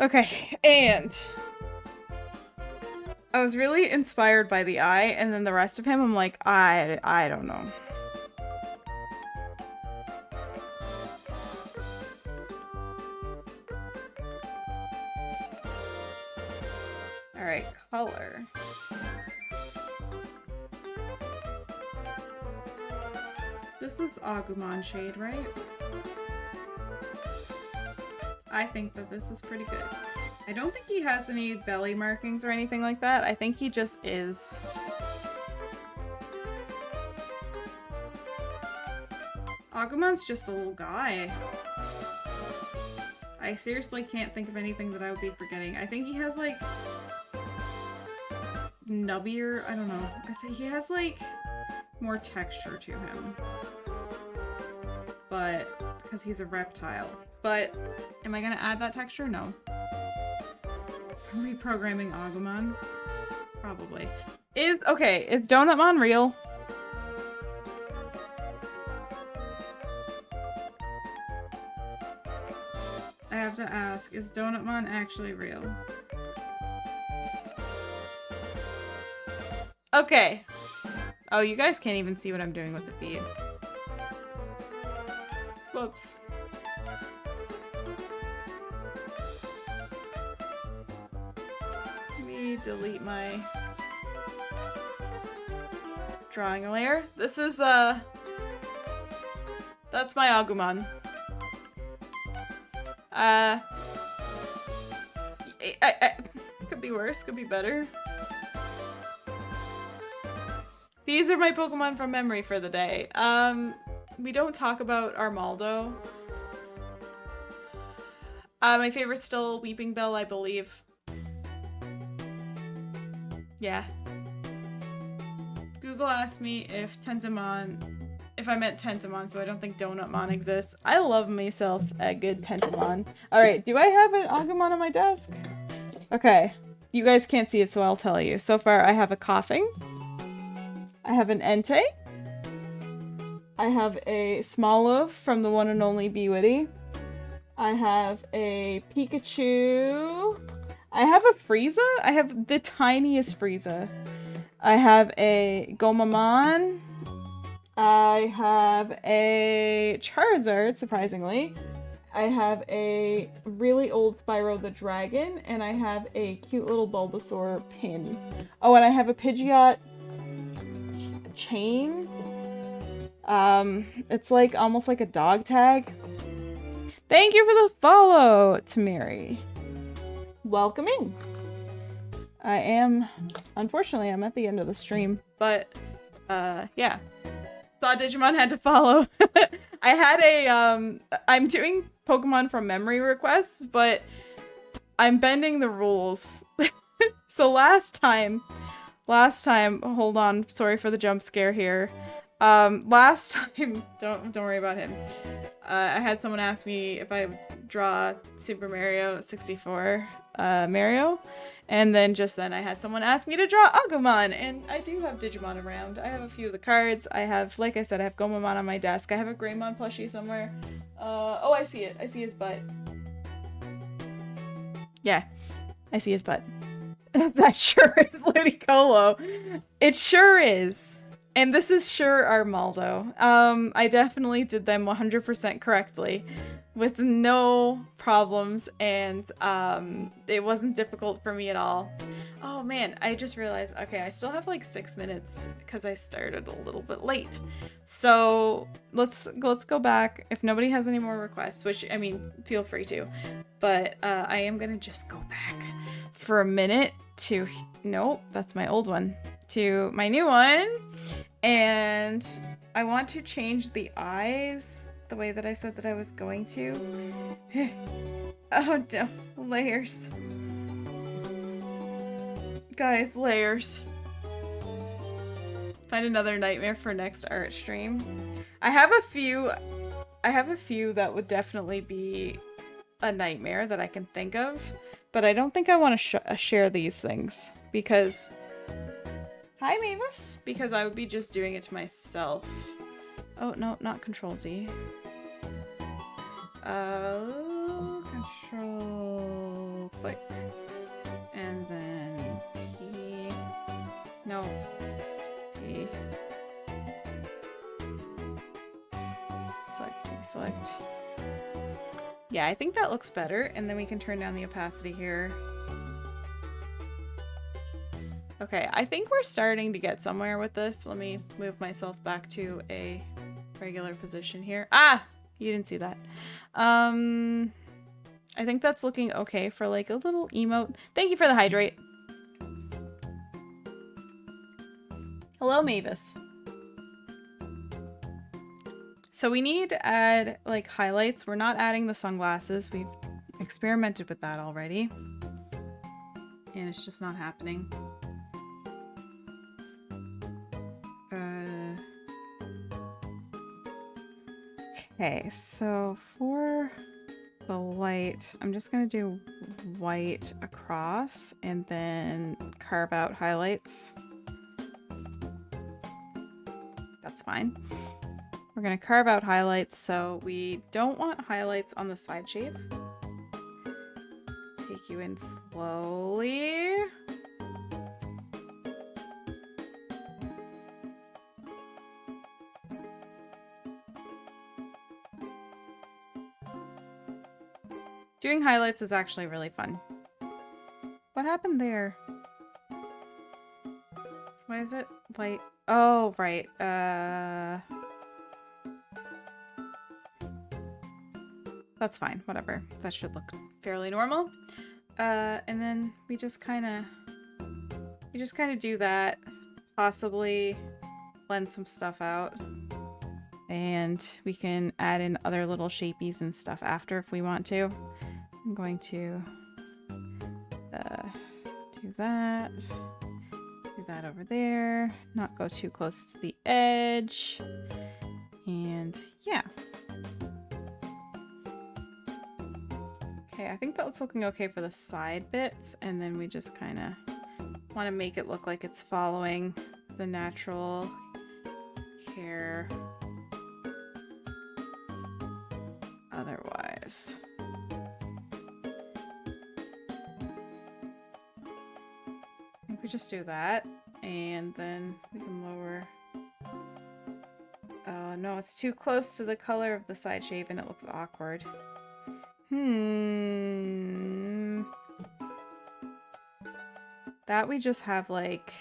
Okay, and I was really inspired by the eye, and then the rest of him, I'm like, I don't know. All right, color. This is Agumon shade, right? I think that this is pretty good. I don't think he has any belly markings or anything like that. I think he just is. Agumon's just a little guy. I seriously can't think of anything that I would be forgetting. I think he has like nubbier, I don't know. I say he has like more texture to him. But because he's a reptile. But am I gonna add that texture? No. Reprogramming Agumon? Probably. Is Donutmon real? I have to ask, is Donutmon actually real? Okay. Oh, you guys can't even see what I'm doing with the feed. Whoops. Let me delete my drawing layer. This is, that's my Agumon. Could be worse, could be better. These are my Pokemon from memory for the day. We don't talk about Armaldo. My favorite's still Weeping Bell, I believe. Yeah. Google asked me if Tenzemon if I meant Tentamon, so I don't think Donutmon exists. I love myself a good Tentamon. Alright, do I have an Agumon on my desk? Okay. You guys can't see it, so I'll tell you. So far, I have a Coughing. I have an Entei. I have a Smoliv from the one and only Be Witty. I have a Pikachu. I have a Frieza. I have the tiniest Frieza. I have a Gomamon. I have a Charizard, surprisingly. I have a really old Spyro the Dragon, and I have a cute little Bulbasaur pin. Oh, and I have a Pidgeot chain. It's like almost like a dog tag. Thank you for the follow, Tamiri. Welcome in. Unfortunately, I'm at the end of the stream, but, yeah. Thought Digimon had to follow. I had I'm doing Pokemon from memory requests, but I'm bending the rules. So last time, hold on, sorry for the jump scare here. Last time, don't worry about him. I had someone ask me if I draw Super Mario 64 Mario, and then just then I had someone ask me to draw Agumon, and I do have Digimon around. I have a few of the cards. I have, like I said, I have Gomamon on my desk. I have a Greymon plushie somewhere. Oh, I see it. I see his butt. Yeah, I see his butt. That sure is Ludicolo. It sure is. And this is sure Armaldo. I definitely did them 100% correctly with no problems, and it wasn't difficult for me at all. Oh man, I just realized, okay, I still have like 6 minutes because I started a little bit late. So let's go back. If nobody has any more requests, which, I mean, feel free to, but I am gonna just go back for a minute to, nope, that's my old one, to my new one. And I want to change the eyes the way that I said that I was going to. Oh no, layers. Guys, layers. Find another nightmare for next art stream. I have a few that would definitely be a nightmare that I can think of, but I don't think I want to share these things because... Hi, Mavis! Because I would be just doing it to myself. Oh, no, not Control Z. Control click. And then P. No. P. Select. Yeah, I think that looks better, and then we can turn down the opacity here. Okay, I think we're starting to get somewhere with this. Let me move myself back to a regular position here. Ah! You didn't see that. I think that's looking okay for like a little emote. Thank you for the hydrate. Hello, Mavis. So we need to add like highlights. We're not adding the sunglasses. We've experimented with that already. And it's just not happening. Okay, so for the light, I'm just gonna do white across and then carve out highlights. That's fine. We're gonna carve out highlights, so we don't want highlights on the side shave. Take you in slowly. Doing highlights is actually really fun. What happened there? Why is it light? Oh, right. That's fine. Whatever. That should look fairly normal. And then we just kind of do that. Possibly blend some stuff out. And we can add in other little shapies and stuff after if we want to. I'm going to do that over there, not go too close to the edge, Okay, I think that's looking okay for the side bits, and then we just kind of want to make it look like it's following the natural hair otherwise. I think we just do that, and then we can lower. Oh no, it's too close to the color of the side shave and it looks awkward. That we just have like...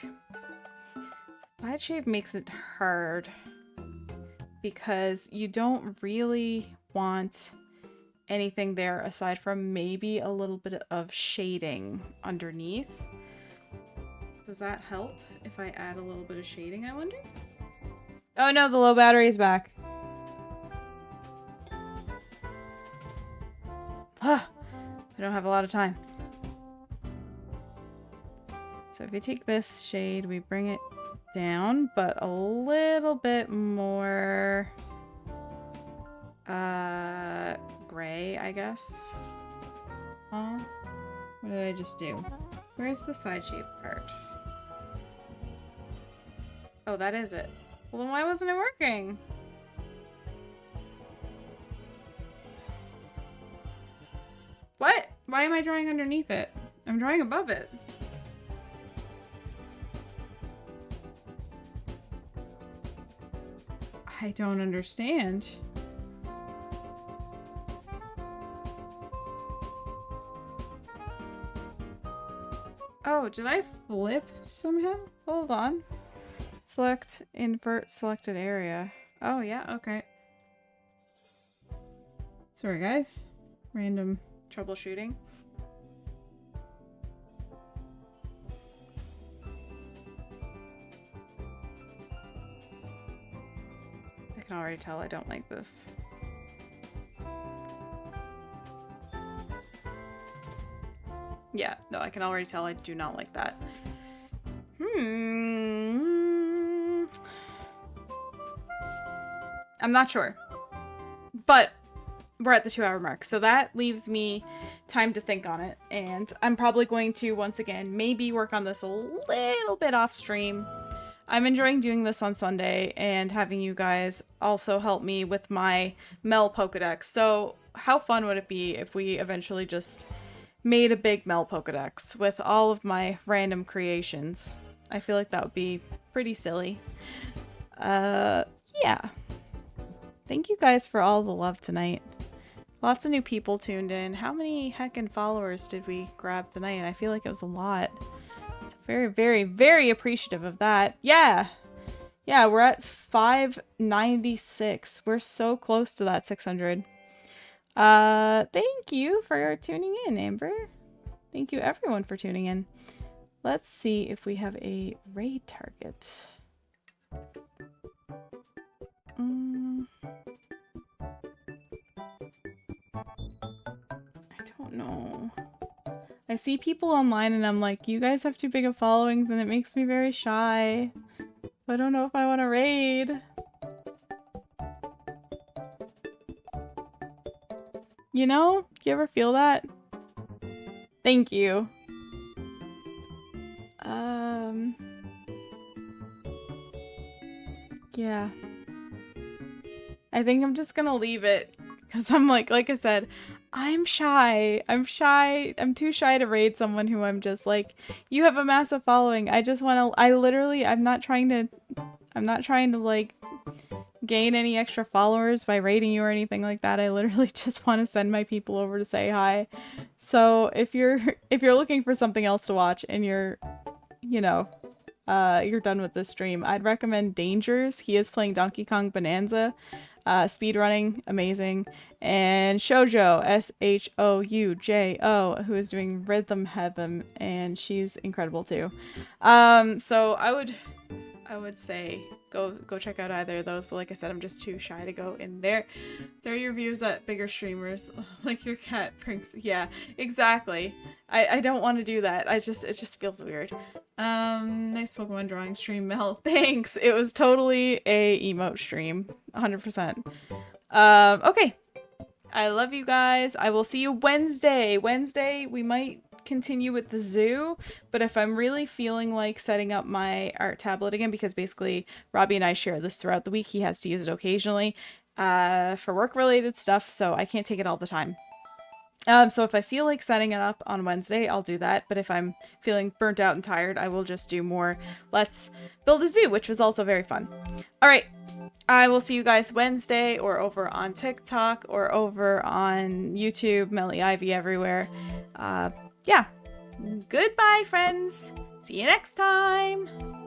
Side shave makes it hard because you don't really want anything there aside from maybe a little bit of shading underneath. Does that help if I add a little bit of shading, I wonder? Oh no, the low battery is back. I don't have a lot of time. So if you take this shade, we bring it down, but a little bit more gray, I guess. What did I just do? Where's the side shape part? Oh, that is it. Well, then why wasn't it working? What? Why am I drawing underneath it? I'm drawing above it. I don't understand. Oh, did I flip somehow? Hold on. Select, invert selected area. Oh, yeah, okay. Sorry, guys. Random troubleshooting. I can already tell I don't like this. Yeah, no, I can already tell I do not like that. I'm not sure. But we're at the 2-hour mark, so that leaves me time to think on it. And I'm probably going to, once again, maybe work on this a little bit off stream. I'm enjoying doing this on Sunday and having you guys also help me with my Mel Pokedex. So how fun would it be if we eventually just made a big Mel Pokedex with all of my random creations? I feel like that would be pretty silly. Yeah. Thank you guys for all the love tonight. Lots of new people tuned in. How many heckin' followers did we grab tonight? I feel like it was a lot. So very, very, very appreciative of that. Yeah. Yeah, we're at 596. We're so close to that 600. Thank you for tuning in, Amber. Thank you everyone for tuning in. Let's see if we have a raid target. I don't know. I see people online and I'm like, you guys have too big of followings and it makes me very shy. I don't know if I want to raid. You know? Do you ever feel that? Thank you. Yeah. I think I'm just gonna leave it because I'm like I said, I'm shy. I'm shy. I'm too shy to raid someone who I'm just like, you have a massive following. I just want to, I'm not trying to like gain any extra followers by raiding you or anything like that. I literally just want to send my people over to say hi. So if you're looking for something else to watch and you're done with this stream, I'd recommend Dangers. He is playing Donkey Kong Bonanza. Speedrunning, amazing. And Shoujo, Shoujo, who is doing Rhythm Heaven, and she's incredible too. So I would say go check out either of those, but like I said, I'm just too shy to go in there. They're your views at bigger streamers, like your cat pranks. Yeah, exactly. I don't want to do that. It just feels weird. Nice Pokemon drawing stream, Mel. Thanks. It was totally a emote stream, 100%. Okay. I love you guys. I will see you Wednesday. Wednesday, we might continue with the zoo, but if I'm really feeling like setting up my art tablet again, because basically Robbie and I share this throughout the week, he has to use it occasionally for work related stuff, so I can't take it all the time. So if I feel like setting it up on Wednesday, I'll do that. But if I'm feeling burnt out and tired, I will just do more Let's Build a Zoo, which was also very fun. All right. I will see you guys Wednesday or over on TikTok or over on YouTube, Melly Ivy everywhere. Yeah. Goodbye, friends. See you next time.